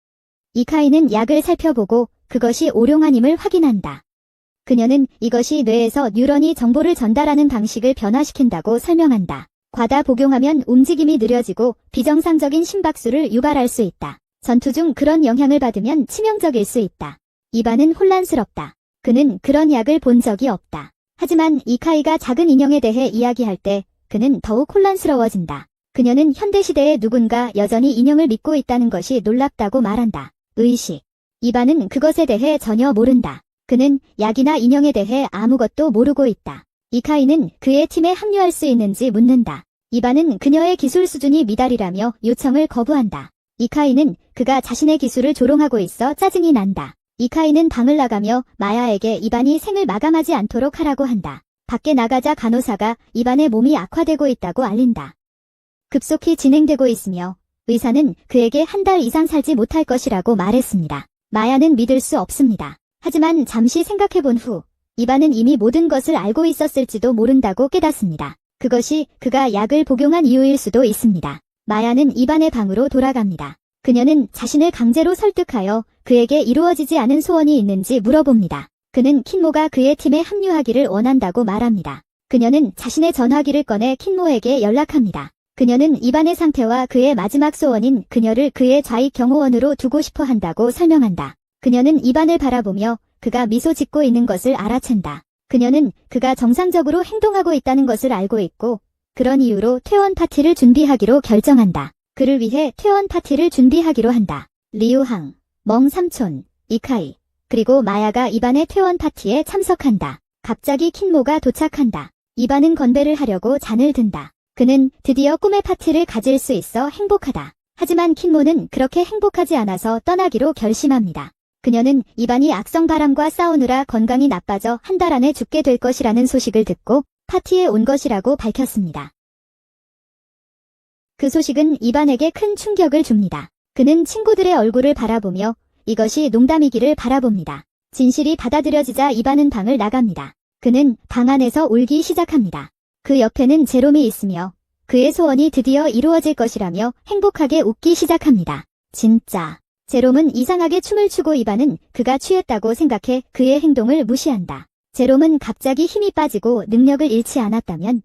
이카이는 약을 살펴보고 그것이 오룡안임을 확인한다. 그녀는 이것이 뇌에서 뉴런이 정보를 전달하는 방식을 변화시킨다고 설명한다. 과다 복용하면 움직임이 느려지고 비정상적인 심박수를 유발할 수 있다. 전투 중 그런 영향을 받으면 치명적일 수 있다. 이반은 혼란스럽다. 그는 그런 약을 본 적이 없다. 하지만 이카이가 작은 인형에 대해 이야기할 때 그는 더욱 혼란스러워진다. 그녀는 현대시대에 누군가 여전히 인형을 믿고 있다는 것이 놀랍다고 말한다. 의식. 이반은 그것에 대해 전혀 모른다. 그는 약이나 인형에 대해 아무것도 모르고 있다. 이카이는 그의 팀에 합류할 수 있는지 묻는다. 이반은 그녀의 기술 수준이 미달이라며 요청을 거부한다. 이카이는 그가 자신의 기술을 조롱하고 있어 짜증이 난다. 이카이는 방을 나가며 마야에게 이반이 생을 마감하지 않도록 하라고 한다. 밖에 나가자 간호사가 이반의 몸이 악화되고 있다고 알린다. 급속히 진행되고 있으며 의사는 그에게 한 달 이상 살지 못할 것이라고 말했습니다. 마야는 믿을 수 없습니다. 하지만 잠시 생각해본 후 이반은 이미 모든 것을 알고 있었을지도 모른다고 깨닫습니다. 그것이 그가 약을 복용한 이유일 수도 있습니다. 마야는 이반의 방으로 돌아갑니다. 그녀는 자신을 강제로 설득하여 그에게 이루어지지 않은 소원이 있는지 물어봅니다. 그는 킨모가 그의 팀에 합류하기를 원한다고 말합니다. 그녀는 자신의 전화기를 꺼내 킨모에게 연락합니다. 그녀는 이반의 상태와 그의 마지막 소원인 그녀를 그의 좌익 경호원으로 두고 싶어 한다고 설명한다. 그녀는 이반을 바라보며 그가 미소 짓고 있는 것을 알아챈다. 그녀는 그가 정상적으로 행동하고 있다는 것을 알고 있고 그런 이유로 퇴원 파티를 준비하기로 결정한다. 그를 위해 퇴원 파티를 준비하기로 한다. 리우항, 멍 삼촌, 이카이, 그리고 마야가 이반의 퇴원 파티에 참석한다. 갑자기 킨모가 도착한다. 이반은 건배를 하려고 잔을 든다. 그는 드디어 꿈의 파티를 가질 수 있어 행복하다. 하지만 킨모는 그렇게 행복하지 않아서 떠나기로 결심합니다. 그녀는 이반이 악성 바람과 싸우느라 건강이 나빠져 한 달 안에 죽게 될 것이라는 소식을 듣고 파티에 온 것이라고 밝혔습니다. 그 소식은 이반에게 큰 충격을 줍니다. 그는 친구들의 얼굴을 바라보며 이것이 농담이기를 바라봅니다. 진실이 받아들여지자 이반은 방을 나갑니다. 그는 방 안에서 울기 시작합니다. 그 옆에는 제롬이 있으며 그의 소원이 드디어 이루어질 것이라며 행복하게 웃기 시작합니다. 진짜. 제롬은 이상하게 춤을 추고 이반은 그가 취했다고 생각해 그의 행동을 무시한다. 제롬은 갑자기 힘이 빠지고 능력을 잃지 않았다면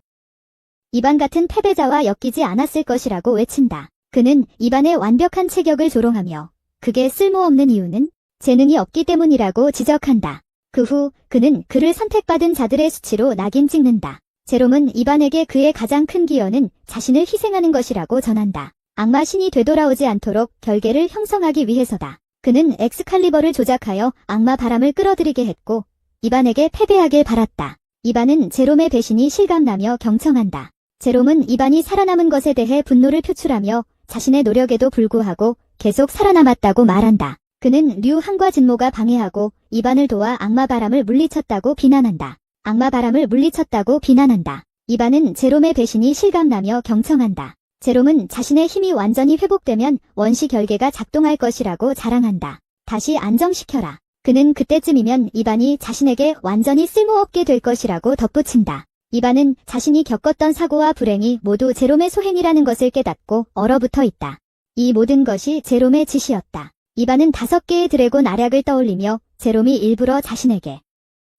이반 같은 패배자와 엮이지 않았을 것이라고 외친다. 그는 이반의 완벽한 체격을 조롱하며 그게 쓸모없는 이유는 재능이 없기 때문이라고 지적한다. 그 후 그는 그를 선택받은 자들의 수치로 낙인 찍는다. 제롬은 이반에게 그의 가장 큰 기여는 자신을 희생하는 것이라고 전한다. 악마 신이 되돌아오지 않도록 결계를 형성하기 위해서다. 그는 엑스칼리버를 조작하여 악마 바람을 끌어들이게 했고 이반에게 패배하길 바랐다. 이반은 제롬의 배신이 실감나며 경청한다. 제롬은 이반이 살아남은 것에 대해 분노를 표출하며 자신의 노력에도 불구하고 계속 살아남았다고 말한다. 그는 류항과 진모가 방해하고 이반을 도와 악마 바람을 물리쳤다고 비난한다. 악마 바람을 물리쳤다고 비난한다. 이반은 제롬의 배신이 실감나며 경청한다. 제롬은 자신의 힘이 완전히 회복되면 원시 결계가 작동할 것이라고 자랑한다. 다시 안정시켜라. 그는 그때쯤이면 이반이 자신에게 완전히 쓸모없게 될 것이라고 덧붙인다. 이반은 자신이 겪었던 사고와 불행이 모두 제롬의 소행이라는 것을 깨닫고 얼어붙어 있다. 이 모든 것이 제롬의 짓이었다. 이반은 5개의 드래곤 알약을 떠올리며 제롬이 일부러 자신에게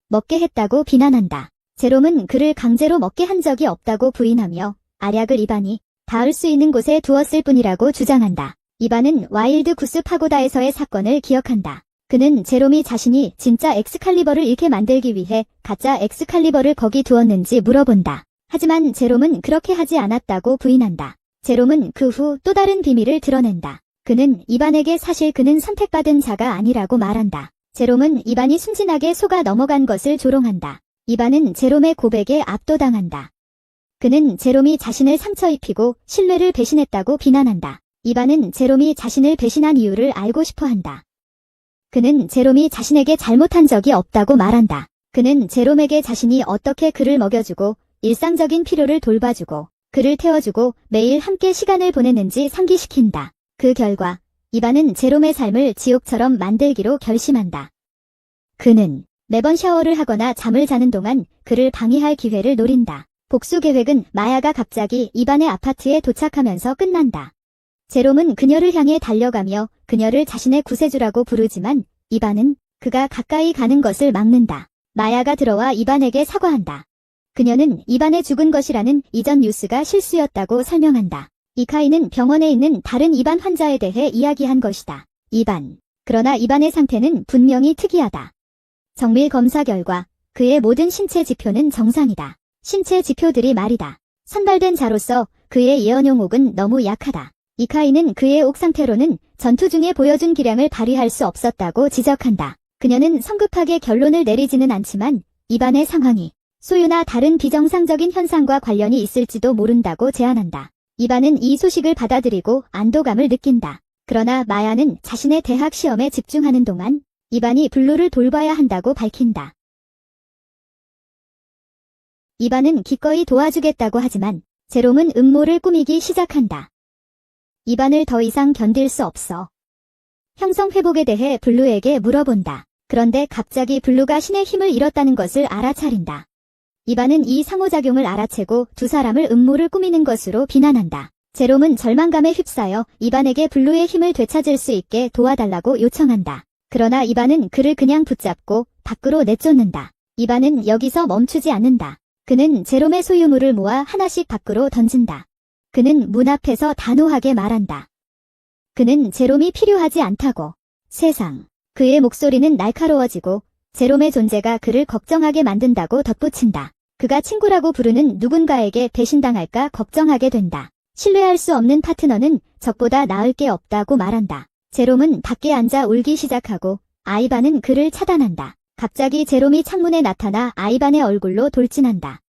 먹게 했다고 비난한다. 제롬은 그를 강제로 먹게 한 적이 없다고 부인하며 알약을 이반이 닿을 수 있는 곳에 두었을 뿐이라고 주장한다. 이반은 와일드 구스 파고다에서의 사건을 기억한다. 그는 제롬이 자신이 진짜 엑스칼리버를 잃게 만들기 위해 가짜 엑스칼리버를 거기 두었는지 물어본다. 하지만 제롬은 그렇게 하지 않았다고 부인한다. 제롬은 그 후 또 다른 비밀을 드러낸다. 그는 이반에게 사실 그는 선택받은 자가 아니라고 말한다. 제롬은 이반이 순진하게 속아 넘어간 것을 조롱한다. 이반은 제롬의 고백에 압도당한다. 그는 제롬이 자신을 상처 입히고 신뢰를 배신했다고 비난한다. 이반은 제롬이 자신을 배신한 이유를 알고 싶어 한다. 그는 제롬이 자신에게 잘못한 적이 없다고 말한다. 그는 제롬에게 자신이 어떻게 그를 먹여주고 일상적인 필요를 돌봐주고 그를 태워주고 매일 함께 시간을 보냈는지 상기시킨다. 그 결과 이반은 제롬의 삶을 지옥처럼 만들기로 결심한다. 그는 매번 샤워를 하거나 잠을 자는 동안 그를 방해할 기회를 노린다. 복수 계획은 마야가 갑자기 이반의 아파트에 도착하면서 끝난다. 제롬은 그녀를 향해 달려가며 그녀를 자신의 구세주라고 부르지만 이반은 그가 가까이 가는 것을 막는다. 마야가 들어와 이반에게 사과한다. 그녀는 이반의 죽은 것이라는 이전 뉴스가 실수였다고 설명한다. 이카이는 병원에 있는 다른 이반 환자에 대해 이야기한 것이다. 그러나 이반의 상태는 분명히 특이하다. 정밀 검사 결과 그의 모든 신체 지표는 정상이다. 신체 지표들이 말이다. 선발된 자로서 그의 예언용 옥은 너무 약하다. 이카이는 그의 옥 상태로는 전투 중에 보여준 기량을 발휘할 수 없었다고 지적한다. 그녀는 성급하게 결론을 내리지는 않지만 이반의 상황이 소유나 다른 비정상적인 현상과 관련이 있을지도 모른다고 제안한다. 이반은 이 소식을 받아들이고 안도감을 느낀다. 그러나 마야는 자신의 대학 시험에 집중하는 동안 이반이 블루를 돌봐야 한다고 밝힌다. 이반은 기꺼이 도와주겠다고 하지만 제롬은 음모를 꾸미기 시작한다. 이반을 더 이상 견딜 수 없어. 형성 회복에 대해 블루에게 물어본다. 그런데 갑자기 블루가 신의 힘을 잃었다는 것을 알아차린다. 이반은 이 상호작용을 알아채고 두 사람을 음모를 꾸미는 것으로 비난한다. 제롬은 절망감에 휩싸여 이반에게 블루의 힘을 되찾을 수 있게 도와달라고 요청한다. 그러나 이반은 그를 그냥 붙잡고 밖으로 내쫓는다. 이반은 여기서 멈추지 않는다. 그는 제롬의 소유물을 모아 하나씩 밖으로 던진다. 그는 문 앞에서 단호하게 말한다. 그는 제롬이 필요하지 않다고. 세상. 그의 목소리는 날카로워지고 제롬의 존재가 그를 걱정하게 만든다고 덧붙인다. 그가 친구라고 부르는 누군가에게 배신당할까 걱정하게 된다. 신뢰할 수 없는 파트너는 적보다 나을 게 없다고 말한다. 제롬은 밖에 앉아 울기 시작하고 아이반은 그를 차단한다. 갑자기 제롬이 창문에 나타나 아이반의 얼굴로 돌진한다.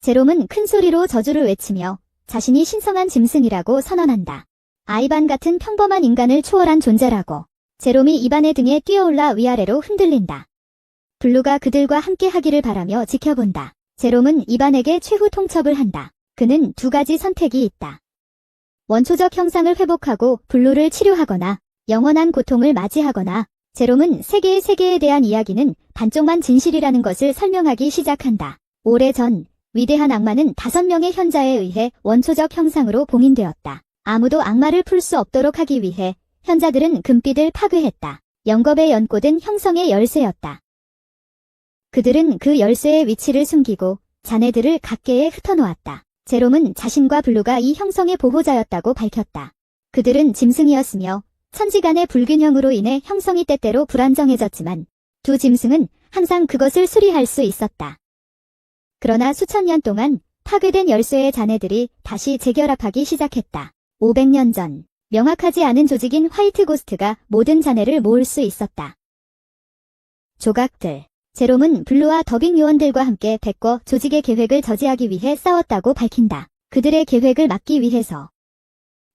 제롬은 큰 소리로 저주를 외치며 자신이 신성한 짐승이라고 선언한다. 아이반 같은 평범한 인간을 초월한 존재라고. 제롬이 이반의 등에 뛰어올라 위아래로 흔들린다. 블루가 그들과 함께 하기를 바라며 지켜본다. 제롬은 이반에게 최후 통첩을 한다. 그는 두 가지 선택이 있다. 원초적 형상을 회복하고 블루를 치료하거나 영원한 고통을 맞이하거나. 제롬은 세계의 세계에 대한 이야기는 반쪽만 진실이라는 것을 설명하기 시작한다. 오래전 위대한 악마는 5명의 현자에 의해 원초적 형상으로 봉인되었다. 아무도 악마를 풀 수 없도록 하기 위해 현자들은 금빛을 파괴했다. 영겁에 연꽃은 형성의 열쇠였다. 그들은 그 열쇠의 위치를 숨기고 자네들을 각계에 흩어놓았다. 제롬은 자신과 블루가 이 형성의 보호자였다고 밝혔다. 그들은 짐승이었으며 천지간의 불균형으로 인해 형성이 때때로 불안정해졌지만 두 짐승은 항상 그것을 수리할 수 있었다. 그러나 수천 년 동안 파괴된 열쇠의 자네들이 다시 재결합하기 시작했다. 500년 전 명확하지 않은 조직인 화이트 고스트가 모든 자네를 모을 수 있었다. 조각들. 제롬은 블루와 더빙 요원들과 함께 데꿔 조직의 계획을 저지하기 위해 싸웠다고 밝힌다. 그들의 계획을 막기 위해서.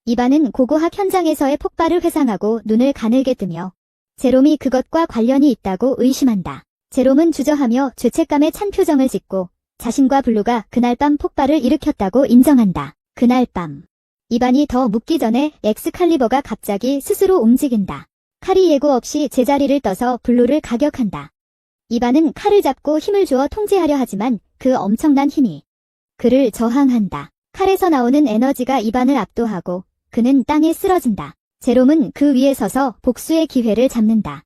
이반은 고고학 현장에서의 폭발을 회상하고 눈을 가늘게 뜨며 제롬이 그것과 관련이 있다고 의심한다. 제롬은 주저하며 죄책감에 찬 표정을 짓고 자신과 블루가 그날 밤 폭발을 일으켰다고 인정한다. 그날 밤. 이반이 더 묻기 전에 엑스칼리버가 갑자기 스스로 움직인다. 칼이 예고 없이 제자리를 떠서 블루를 가격한다. 이반은 칼을 잡고 힘을 주어 통제하려 하지만 그 엄청난 힘이 그를 저항한다. 칼에서 나오는 에너지가 이반을 압도하고 그는 땅에 쓰러진다. 제롬은 그 위에 서서 복수의 기회를 잡는다.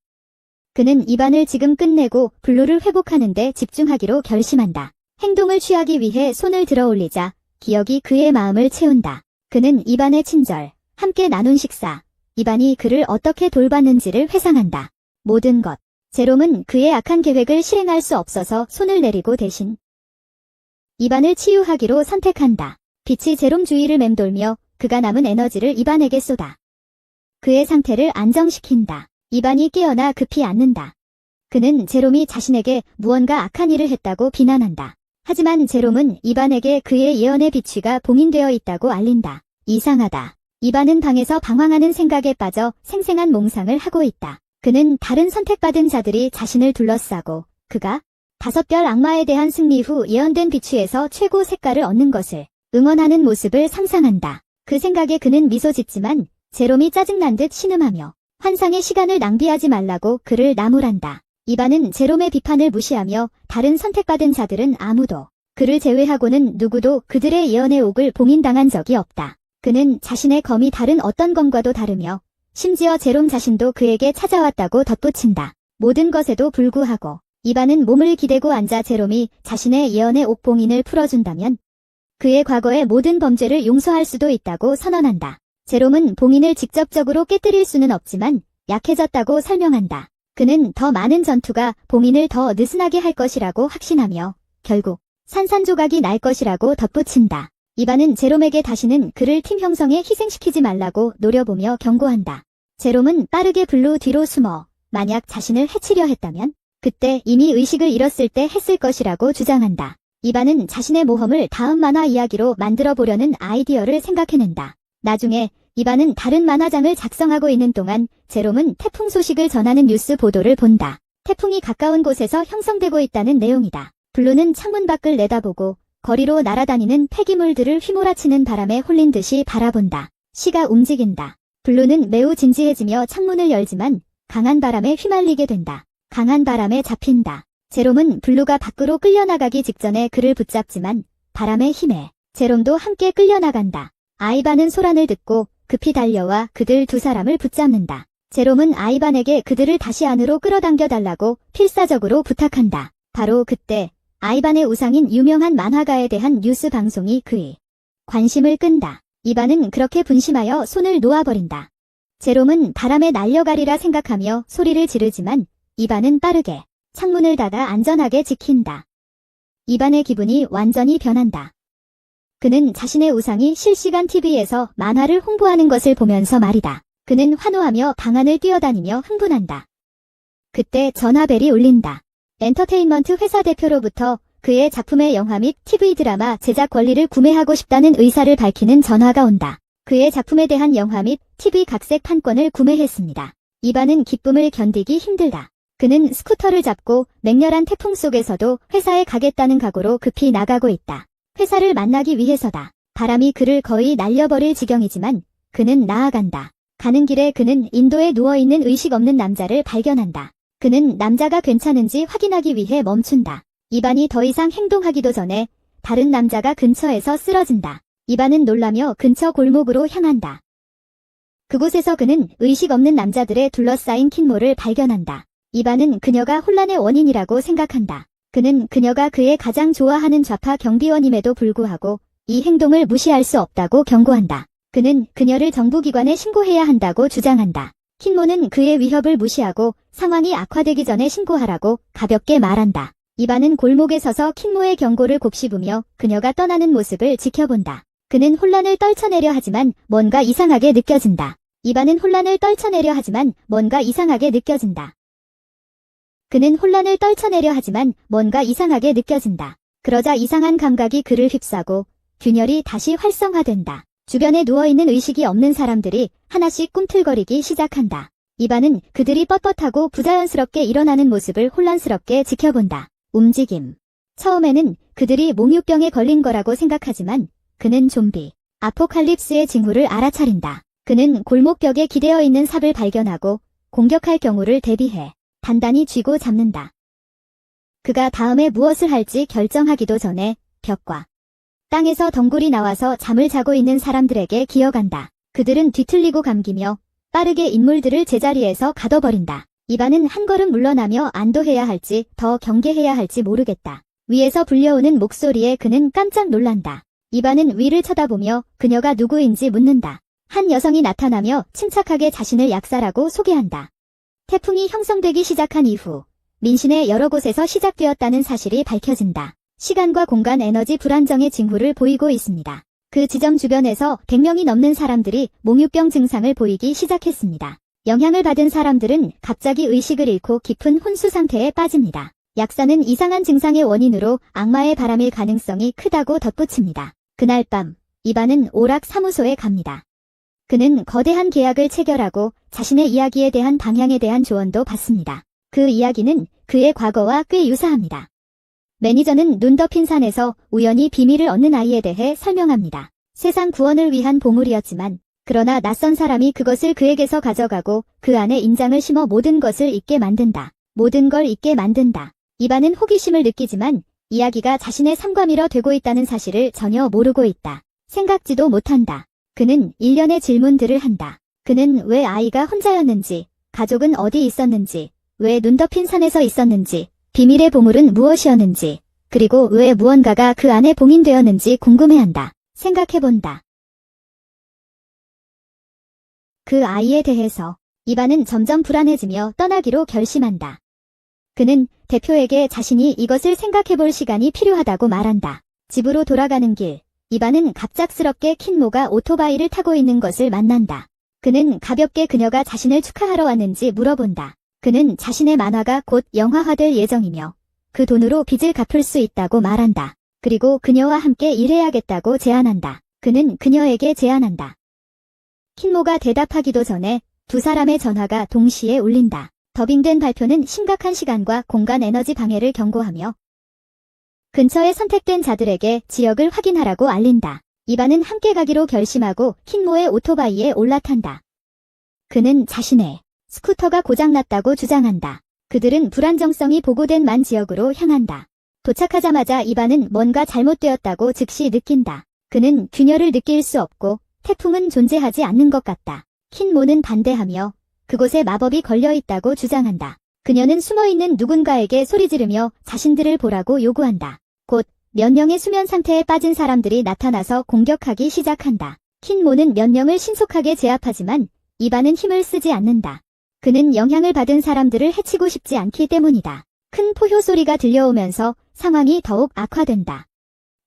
그는 이반을 지금 끝내고 블루를 회복하는 데 집중하기로 결심한다. 행동을 취하기 위해 손을 들어 올리자 기억이 그의 마음을 채운다. 그는 이반의 친절, 함께 나눈 식사, 이반이 그를 어떻게 돌봤는지를 회상한다. 모든 것. 제롬은 그의 악한 계획을 실행할 수 없어서 손을 내리고 대신 이반을 치유하기로 선택한다. 빛이 제롬 주위를 맴돌며 그가 남은 에너지를 이반에게 쏟아. 그의 상태를 안정시킨다. 이반이 깨어나 급히 앉는다. 그는 제롬이 자신에게 무언가 악한 일을 했다고 비난한다. 하지만 제롬은 이반에게 그의 예언의 비취가 봉인되어 있다고 알린다. 이상하다. 이반은 방에서 방황하는 생각에 빠져 생생한 몽상을 하고 있다. 그는 다른 선택받은 자들이 자신을 둘러싸고 그가 5별 악마에 대한 승리 후 예언된 비취에서 최고 색깔을 얻는 것을 응원하는 모습을 상상한다. 그 생각에 그는 미소 짓지만 제롬이 짜증난 듯 신음하며 환상의 시간을 낭비하지 말라고 그를 나무란다. 이반은 제롬의 비판을 무시하며 다른 선택받은 자들은 아무도 그를 제외하고는 누구도 그들의 예언의 옥을 봉인당한 적이 없다. 그는 자신의 검이 다른 어떤 검과도 다르며 심지어 제롬 자신도 그에게 찾아왔다고 덧붙인다. 모든 것에도 불구하고 이반은 몸을 기대고 앉아 제롬이 자신의 예언의 옥 봉인을 풀어준다면 그의 과거의 모든 범죄를 용서할 수도 있다고 선언한다. 제롬은 봉인을 직접적으로 깨뜨릴 수는 없지만 약해졌다고 설명한다. 그는 더 많은 전투가 봉인을 더 느슨하게 할 것이라고 확신하며 결국 산산조각이 날 것이라고 덧붙인다. 이반은 제롬에게 다시는 그를 팀 형성에 희생시키지 말라고 노려보며 경고한다. 제롬은 빠르게 블루 뒤로 숨어 만약 자신을 해치려 했다면 그때 이미 의식을 잃었을 때 했을 것이라고 주장한다. 이반은 자신의 모험을 다음 만화 이야기로 만들어 보려는 아이디어를 생각해낸다. 나중에 이반은 다른 만화장을 작성하고 있는 동안 제롬은 태풍 소식을 전하는 뉴스 보도를 본다. 태풍이 가까운 곳에서 형성되고 있다는 내용이다. 블루는 창문 밖을 내다보고 거리로 날아다니는 폐기물들을 휘몰아치는 바람에 홀린 듯이 바라본다. 시가 움직인다. 블루는 매우 진지해지며 창문을 열지만 강한 바람에 휘말리게 된다. 강한 바람에 잡힌다. 제롬은 블루가 밖으로 끌려나가기 직전에 그를 붙잡지만 바람의 힘에 제롬도 함께 끌려나간다. 아이반은 소란을 듣고 급히 달려와 그들 두 사람을 붙잡는다. 제롬은 아이반에게 그들을 다시 안으로 끌어당겨 달라고 필사적으로 부탁한다. 바로 그때 아이반의 우상인 유명한 만화가에 대한 뉴스 방송이 그의 관심을 끈다. 이반은 그렇게 분심하여 손을 놓아버린다. 제롬은 바람에 날려가리라 생각하며 소리를 지르지만 이반은 빠르게 창문을 닫아 안전하게 지킨다. 이반의 기분이 완전히 변한다. 그는 자신의 우상이 실시간 TV에서 만화를 홍보하는 것을 보면서 말이다. 그는 환호하며 방 안을 뛰어다니며 흥분한다. 그때 전화벨이 울린다. 엔터테인먼트 회사 대표로부터 그의 작품의 영화 및 TV 드라마 제작 권리를 구매하고 싶다는 의사를 밝히는 전화가 온다. 그의 작품에 대한 영화 및 TV 각색 판권을 구매했습니다. 이반은 기쁨을 견디기 힘들다. 그는 스쿠터를 잡고 맹렬한 태풍 속에서도 회사에 가겠다는 각오로 급히 나가고 있다. 회사를 만나기 위해서다. 바람이 그를 거의 날려버릴 지경이지만 그는 나아간다. 가는 길에 그는 인도에 누워있는 의식 없는 남자를 발견한다. 그는 남자가 괜찮은지 확인하기 위해 멈춘다. 이반이 더 이상 행동하기도 전에 다른 남자가 근처에서 쓰러진다. 이반은 놀라며 근처 골목으로 향한다. 그곳에서 그는 의식 없는 남자들에 둘러싸인 킨모를 발견한다. 이반은 그녀가 혼란의 원인이라고 생각한다. 그는 그녀가 그의 가장 좋아하는 좌파 경비원임에도 불구하고 이 행동을 무시할 수 없다고 경고한다. 그는 그녀를 정부기관에 신고해야 한다고 주장한다. 킨모는 그의 위협을 무시하고 상황이 악화되기 전에 신고하라고 가볍게 말한다. 이반은 골목에 서서 킨모의 경고를 곱씹으며 그녀가 떠나는 모습을 지켜본다. 그는 혼란을 떨쳐내려 하지만 뭔가 이상하게 느껴진다. 이반은 혼란을 떨쳐내려 하지만 뭔가 이상하게 느껴진다. 그는 혼란을 떨쳐내려 하지만 뭔가 이상하게 느껴진다. 그러자 이상한 감각이 그를 휩싸고 균열이 다시 활성화된다. 주변에 누워있는 의식이 없는 사람들이 하나씩 꿈틀거리기 시작한다. 이반은 그들이 뻣뻣하고 부자연스럽게 일어나는 모습을 혼란스럽게 지켜본다. 움직임. 처음에는 그들이 몽유병에 걸린 거라고 생각하지만 그는 좀비 아포칼립스의 징후를 알아차린다. 그는 골목벽에 기대어 있는 삽을 발견하고 공격할 경우를 대비해 단단히 쥐고 잡는다. 그가 다음에 무엇을 할지 결정하기도 전에 벽과 땅에서 덩굴이 나와서 잠을 자고 있는 사람들에게 기어간다. 그들은 뒤틀리고 감기며 빠르게 인물들을 제자리에서 가둬버린다. 이반은 한 걸음 물러나며 안도해야 할지 더 경계해야 할지 모르겠다. 위에서 불려오는 목소리에 그는 깜짝 놀란다. 이반은 위를 쳐다보며 그녀가 누구인지 묻는다. 한 여성이 나타나며 침착하게 자신을 약사라고 소개한다. 태풍이 형성되기 시작한 이후 민신의 여러 곳에서 시작되었다는 사실이 밝혀진다. 시간과 공간 에너지 불안정의 징후를 보이고 있습니다. 그 지점 주변에서 100명이 넘는 사람들이 몽유병 증상을 보이기 시작했습니다. 영향을 받은 사람들은 갑자기 의식을 잃고 깊은 혼수 상태에 빠집니다. 약사는 이상한 증상의 원인으로 악마의 바람일 가능성이 크다고 덧붙입니다. 그날 밤, 이반은 오락 사무소에 갑니다. 그는 거대한 계약을 체결하고 자신의 이야기에 대한 방향에 대한 조언도 받습니다. 그 이야기는 그의 과거와 꽤 유사합니다. 매니저는 눈 덮인 산에서 우연히 비밀을 얻는 아이에 대해 설명합니다. 세상 구원을 위한 보물이었지만 그러나 낯선 사람이 그것을 그에게서 가져가고 그 안에 인장을 심어 모든 것을 잊게 만든다. 모든 걸 잊게 만든다. 이반은 호기심을 느끼지만 이야기가 자신의 삶과 되고 있다는 사실을 전혀 모르고 있다. 생각지도 못한다. 그는 일련의 질문들을 한다. 그는 왜 아이가 혼자였는지, 가족은 어디 있었는지, 왜 눈 덮인 산에서 있었는지, 비밀의 보물은 무엇이었는지, 그리고 왜 무언가가 그 안에 봉인되었는지 궁금해한다. 생각해본다. 그 아이에 대해서 이반은 점점 불안해지며 떠나기로 결심한다. 그는 대표에게 자신이 이것을 생각해볼 시간이 필요하다고 말한다. 집으로 돌아가는 길, 이반은 갑작스럽게 킨모가 오토바이를 타고 있는 것을 만난다. 그는 가볍게 그녀가 자신을 축하하러 왔는지 물어본다. 그는 자신의 만화가 곧 영화화될 예정이며 그 돈으로 빚을 갚을 수 있다고 말한다. 그리고 그녀와 함께 일해야겠다고 제안한다. 그는 그녀에게 제안한다. 킨모가 대답하기도 전에 두 사람의 전화가 동시에 울린다. 더빙된 발표는 심각한 시간과 공간 에너지 방해를 경고하며 근처에 선택된 자들에게 지역을 확인하라고 알린다. 이반은 함께 가기로 결심하고 킨모의 오토바이에 올라탄다. 그는 자신의 스쿠터가 고장났다고 주장한다. 그들은 불안정성이 보고된 만 지역으로 향한다. 도착하자마자 이반은 뭔가 잘못되었다고 즉시 느낀다. 그는 균열을 느낄 수 없고 태풍은 존재하지 않는 것 같다. 킨모는 반대하며 그곳에 마법이 걸려있다고 주장한다. 그녀는 숨어있는 누군가에게 소리 지르며 자신들을 보라고 요구한다. 곧 몇 명의 수면 상태에 빠진 사람들이 나타나서 공격하기 시작한다. 킨모는 몇 명을 신속하게 제압하지만 이반은 힘을 쓰지 않는다. 그는 영향을 받은 사람들을 해치고 싶지 않기 때문이다. 큰 포효 소리가 들려오면서 상황이 더욱 악화된다.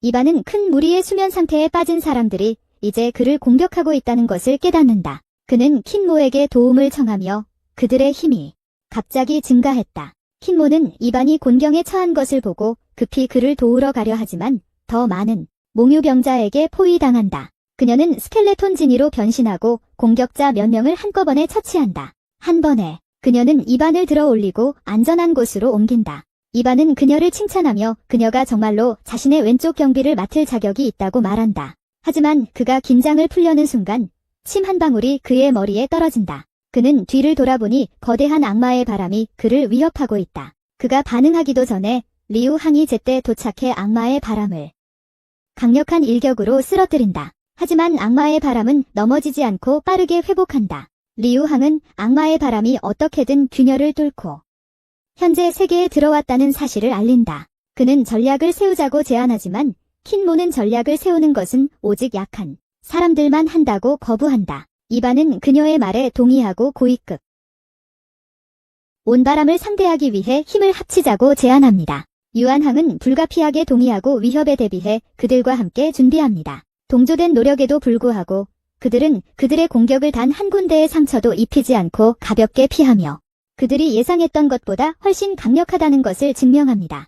이반은 큰 무리의 수면 상태에 빠진 사람들이 이제 그를 공격하고 있다는 것을 깨닫는다. 그는 킨모에게 도움을 청하며 그들의 힘이 갑자기 증가했다. 킨모는 이반이 곤경에 처한 것을 보고 급히 그를 도우러 가려 하지만 더 많은 몽유병자에게 포위당한다. 그녀는 스켈레톤 지니로 변신하고 공격자 몇 명을 한꺼번에 처치한다. 한 번에 그녀는 이반을 들어 올리고 안전한 곳으로 옮긴다. 이반은 그녀를 칭찬하며 그녀가 정말로 자신의 왼쪽 경비를 맡을 자격이 있다고 말한다. 하지만 그가 긴장을 풀려는 순간 침 한 방울이 그의 머리에 떨어진다. 그는 뒤를 돌아보니 거대한 악마의 바람이 그를 위협하고 있다. 그가 반응하기도 전에 리우항이 제때 도착해 악마의 바람을 강력한 일격으로 쓰러뜨린다. 하지만 악마의 바람은 넘어지지 않고 빠르게 회복한다. 리우항은 악마의 바람이 어떻게든 균열을 뚫고 현재 세계에 들어왔다는 사실을 알린다. 그는 전략을 세우자고 제안하지만 킨모는 전략을 세우는 것은 오직 약한 사람들만 한다고 거부한다. 이반은 그녀의 말에 동의하고 고위급 온바람을 상대하기 위해 힘을 합치자고 제안합니다. 유한항은 불가피하게 동의하고 위협에 대비해 그들과 함께 준비합니다. 동조된 노력에도 불구하고 그들은 그들의 공격을 단 한 군데의 상처도 입히지 않고 가볍게 피하며 그들이 예상했던 것보다 훨씬 강력하다는 것을 증명합니다.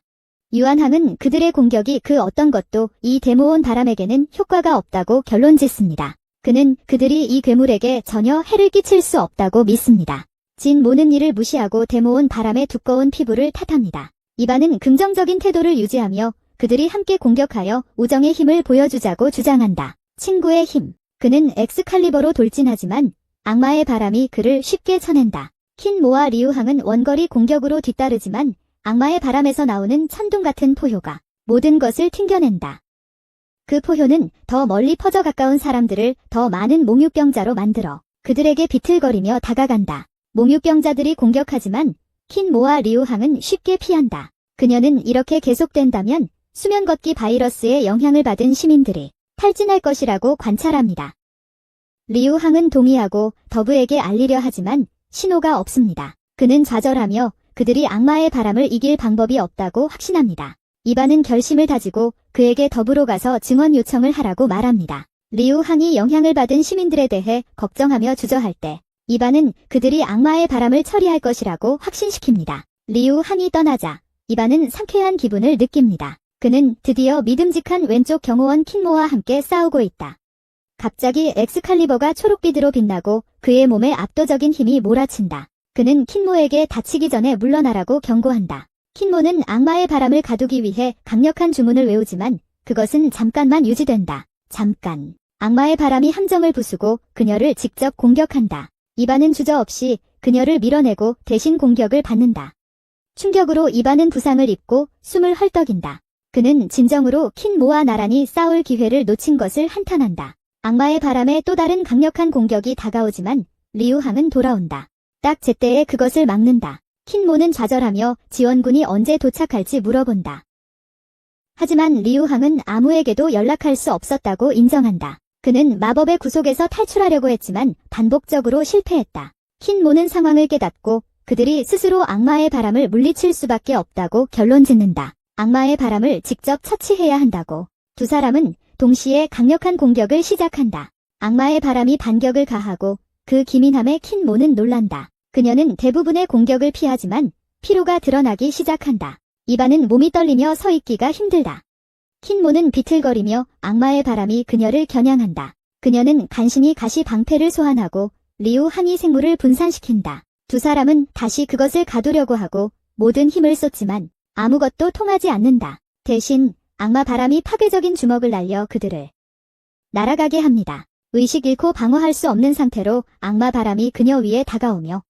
유한항은 그들의 공격이 그 어떤 것도 이 데모온 바람에게는 효과가 없다고 결론짓습니다. 그는 그들이 이 괴물에게 전혀 해를 끼칠 수 없다고 믿습니다. 진 모는 이를 무시하고 데모온 바람의 두꺼운 피부를 탓합니다. 이반은 긍정적인 태도를 유지하며 그들이 함께 공격하여 우정의 힘을 보여주자고 주장한다. 친구의 힘. 그는 엑스칼리버로 돌진하지만 악마의 바람이 그를 쉽게 쳐낸다. 킨모와 리우항은 원거리 공격으로 뒤따르지만 악마의 바람에서 나오는 천둥 같은 포효가 모든 것을 튕겨낸다. 그 포효는 더 멀리 퍼져 가까운 사람들을 더 많은 몽유병자로 만들어 그들에게 비틀거리며 다가간다. 몽유병자들이 공격하지만 킨모와 리우항은 쉽게 피한다. 그녀는 이렇게 계속된다면 수면 걷기 바이러스의 영향을 받은 시민들이 탈진할 것이라고 관찰합니다. 리우항은 동의하고 더브에게 알리려 하지만 신호가 없습니다. 그는 좌절하며 그들이 악마의 바람을 이길 방법이 없다고 확신합니다. 이반은 결심을 다지고 그에게 더브로 가서 증언 요청을 하라고 말합니다. 리우항이 영향을 받은 시민들에 대해 걱정하며 주저할 때 이반은 그들이 악마의 바람을 처리할 것이라고 확신시킵니다. 리우항이 떠나자 이반은 상쾌한 기분을 느낍니다. 그는 드디어 믿음직한 왼쪽 경호원 킨모와 함께 싸우고 있다. 갑자기 엑스칼리버가 초록빛으로 빛나고 그의 몸에 압도적인 힘이 몰아친다. 그는 킨모에게 다치기 전에 물러나라고 경고한다. 킨모는 악마의 바람을 가두기 위해 강력한 주문을 외우지만 그것은 잠깐만 유지된다. 잠깐. 악마의 바람이 함정을 부수고 그녀를 직접 공격한다. 이반은 주저없이 그녀를 밀어내고 대신 공격을 받는다. 충격으로 이반은 부상을 입고 숨을 헐떡인다. 그는 진정으로 킨모와 나란히 싸울 기회를 놓친 것을 한탄한다. 악마의 바람에 또 다른 강력한 공격이 다가오지만 리우항은 돌아온다. 딱 제때에 그것을 막는다. 킨모는 좌절하며 지원군이 언제 도착할지 물어본다. 하지만 리우항은 아무에게도 연락할 수 없었다고 인정한다. 그는 마법의 구속에서 탈출하려고 했지만 반복적으로 실패했다. 킨모는 상황을 깨닫고 그들이 스스로 악마의 바람을 물리칠 수밖에 없다고 결론짓는다. 악마의 바람을 직접 처치해야 한다고. 두 사람은 동시에 강력한 공격을 시작한다. 악마의 바람이 반격을 가하고 그 기민함에 킨모는 놀란다. 그녀는 대부분의 공격을 피하지만 피로가 드러나기 시작한다. 이반은 몸이 떨리며 서 있기가 힘들다. 킨모는 비틀거리며 악마의 바람이 그녀를 겨냥한다. 그녀는 간신히 가시 방패를 소환하고 리우항이 생물을 분산시킨다. 두 사람은 다시 그것을 가두려고 하고 모든 힘을 쏟지만 아무것도 통하지 않는다. 대신 악마 바람이 파괴적인 주먹을 날려 그들을 날아가게 합니다. 의식 잃고 방어할 수 없는 상태로 악마 바람이 그녀 위에 다가오며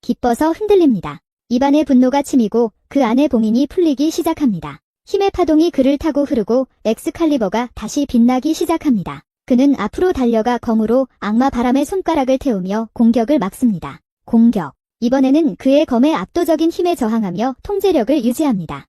기뻐서 흔들립니다. 이반의 분노가 치미고 그 안의 봉인이 풀리기 시작합니다. 힘의 파동이 그를 타고 흐르고 엑스칼리버가 다시 빛나기 시작합니다. 그는 앞으로 달려가 검으로 악마 바람의 손가락을 태우며 공격을 막습니다. 공격. 이번에는 그의 검에 압도적인 힘에 저항하며 통제력을 유지합니다.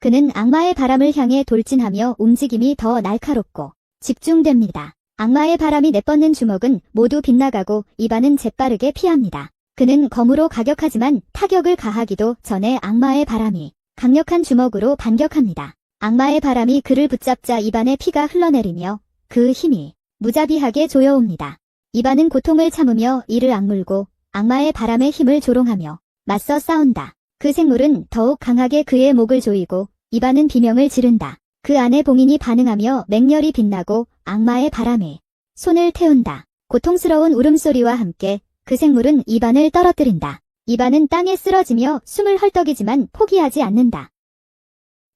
그는 악마의 바람을 향해 돌진하며 움직임이 더 날카롭고 집중됩니다. 악마의 바람이 내뻗는 주먹은 모두 빗나가고 이반은 재빠르게 피합니다. 그는 검으로 가격하지만 타격을 가하기도 전에 악마의 바람이 강력한 주먹으로 반격합니다. 악마의 바람이 그를 붙잡자 이반의 피가 흘러내리며 그 힘이 무자비하게 조여옵니다. 이반은 고통을 참으며 이를 악물고 악마의 바람의 힘을 조롱하며 맞서 싸운다. 그 생물은 더욱 강하게 그의 목을 조이고 이반은 비명을 지른다. 그 안에 봉인이 반응하며 맹렬히 빛나고 악마의 바람에 손을 태운다. 고통스러운 울음소리와 함께 그 생물은 이반을 떨어뜨린다. 이반은 땅에 쓰러지며 숨을 헐떡이지만 포기하지 않는다.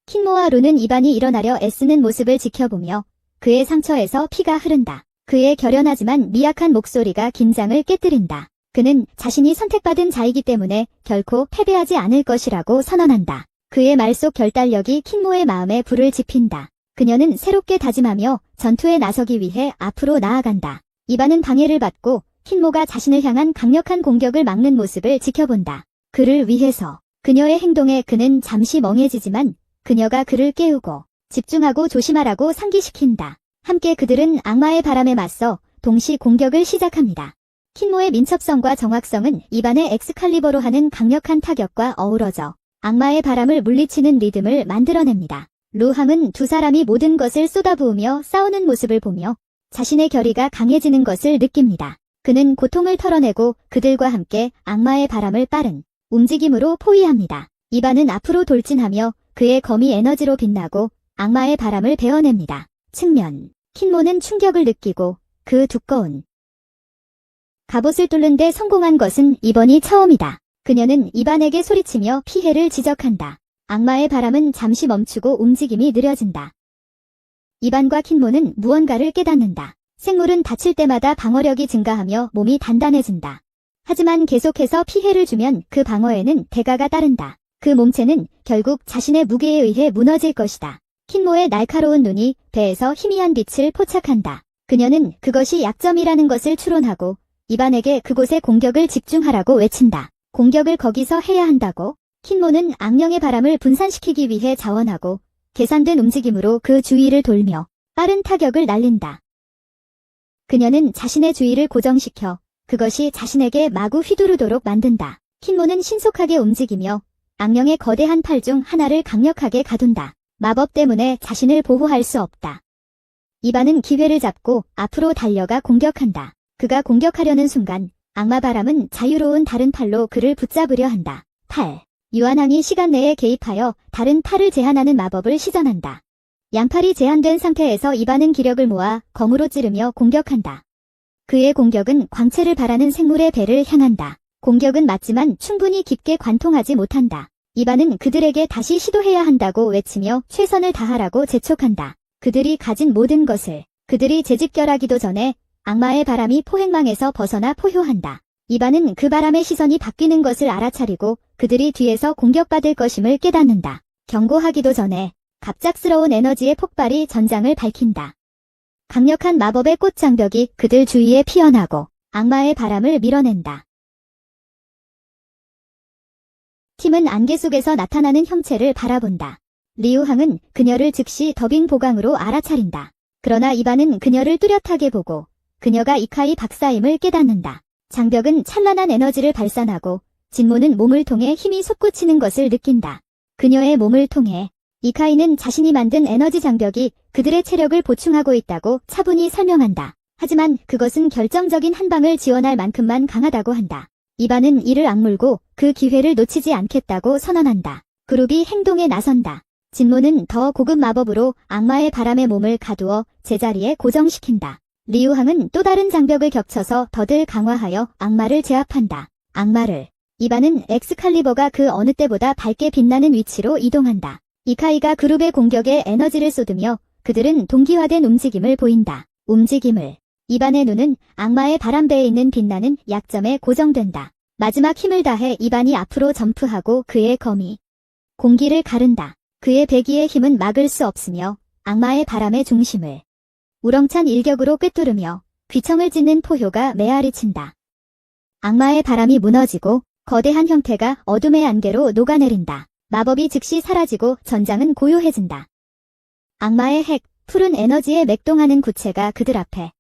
킨모와 루는 이반이 일어나려 애쓰는 모습을 지켜보며 그의 상처에서 피가 흐른다. 그의 결연하지만 미약한 목소리가 긴장을 깨뜨린다. 그는 자신이 선택받은 자이기 때문에 결코 패배하지 않을 것이라고 선언한다. 그의 말 속 결단력이 킨모의 마음에 불을 지핀다. 그녀는 새롭게 다짐하며 전투에 나서기 위해 앞으로 나아간다. 이반은 방해를 받고 킨모가 자신을 향한 강력한 공격을 막는 모습을 지켜본다. 그를 위해서 그녀의 행동에 그는 잠시 멍해지지만 그녀가 그를 깨우고 집중하고 조심하라고 상기시킨다. 함께 그들은 악마의 바람에 맞서 동시 공격을 시작합니다. 킨모의 민첩성과 정확성은 이반의 엑스칼리버로 하는 강력한 타격과 어우러져 악마의 바람을 물리치는 리듬을 만들어냅니다. 루항은 두 사람이 모든 것을 쏟아부으며 싸우는 모습을 보며 자신의 결의가 강해지는 것을 느낍니다. 그는 고통을 털어내고 그들과 함께 악마의 바람을 빠른 움직임으로 포위합니다. 이반은 앞으로 돌진하며 그의 검이 에너지로 빛나고 악마의 바람을 베어냅니다. 측면. 킨모는 충격을 느끼고 그 두꺼운 갑옷을 뚫는 데 성공한 것은 이번이 처음이다. 그녀는 이반에게 소리치며 피해를 지적한다. 악마의 바람은 잠시 멈추고 움직임이 느려진다. 이반과 킨모는 무언가를 깨닫는다. 생물은 다칠 때마다 방어력이 증가하며 몸이 단단해진다. 하지만 계속해서 피해를 주면 그 방어에는 대가가 따른다. 그 몸체는 결국 자신의 무게에 의해 무너질 것이다. 킨모의 날카로운 눈이 배에서 희미한 빛을 포착한다. 그녀는 그것이 약점이라는 것을 추론하고 이반에게 그곳에 공격을 집중하라고 외친다. 공격을 거기서 해야 한다고? 킨모는 악령의 바람을 분산시키기 위해 자원하고 계산된 움직임으로 그 주위를 돌며 빠른 타격을 날린다. 그녀는 자신의 주위를 고정시켜 그것이 자신에게 마구 휘두르도록 만든다. 킨모는 신속하게 움직이며 악령의 거대한 팔 중 하나를 강력하게 가둔다. 마법 때문에 자신을 보호할 수 없다. 이반은 기회를 잡고 앞으로 달려가 공격한다. 그가 공격하려는 순간 악마 바람은 자유로운 다른 팔로 그를 붙잡으려 한다. 팔. 유한왕이 시간 내에 개입하여 다른 팔을 제한하는 마법을 시전한다. 양팔이 제한된 상태에서 이반은 기력을 모아 검으로 찌르며 공격한다. 그의 공격은 광채를 발하는 생물의 배를 향한다. 공격은 맞지만 충분히 깊게 관통하지 못한다. 이반은 그들에게 다시 시도해야 한다고 외치며 최선을 다하라고 재촉한다. 그들이 가진 모든 것을 그들이 재집결하기도 전에 악마의 바람이 포획망에서 벗어나 포효한다. 이반은 그 바람의 시선이 바뀌는 것을 알아차리고 그들이 뒤에서 공격받을 것임을 깨닫는다. 경고하기도 전에 갑작스러운 에너지의 폭발이 전장을 밝힌다. 강력한 마법의 꽃장벽이 그들 주위에 피어나고 악마의 바람을 밀어낸다. 팀은 안개 속에서 나타나는 형체를 바라본다. 리우항은 그녀를 즉시 더빙 보강으로 알아차린다. 그러나 이반은 그녀를 뚜렷하게 보고 그녀가 이카이 박사임을 깨닫는다. 장벽은 찬란한 에너지를 발산하고 진모는 몸을 통해 힘이 솟구치는 것을 느낀다. 그녀의 몸을 통해 이카이는 자신이 만든 에너지 장벽이 그들의 체력을 보충하고 있다고 차분히 설명한다. 하지만 그것은 결정적인 한 방을 지원할 만큼만 강하다고 한다. 이반은 이를 악물고 그 기회를 놓치지 않겠다고 선언한다. 그룹이 행동에 나선다. 진모는 더 고급 마법으로 악마의 바람의 몸을 가두어 제자리에 고정시킨다. 리우항은 또 다른 장벽을 겹쳐서 더들 강화하여 악마를 제압한다. 악마를. 이반은 엑스칼리버가 그 어느 때보다 밝게 빛나는 위치로 이동한다. 이카이가 그룹의 공격에 에너지를 쏟으며 그들은 동기화된 움직임을 보인다. 움직임을. 이반의 눈은 악마의 바람배에 있는 빛나는 약점에 고정된다. 마지막 힘을 다해 이반이 앞으로 점프하고 그의 검이 공기를 가른다. 그의 배기의 힘은 막을 수 없으며 악마의 바람의 중심을 우렁찬 일격으로 꿰뚫으며 귀청을 찢는 포효가 메아리친다. 악마의 바람이 무너지고 거대한 형태가 어둠의 안개로 녹아내린다. 마법이 즉시 사라지고 전장은 고요해진다. 악마의 핵, 푸른 에너지에 맥동하는 구체가 그들 앞에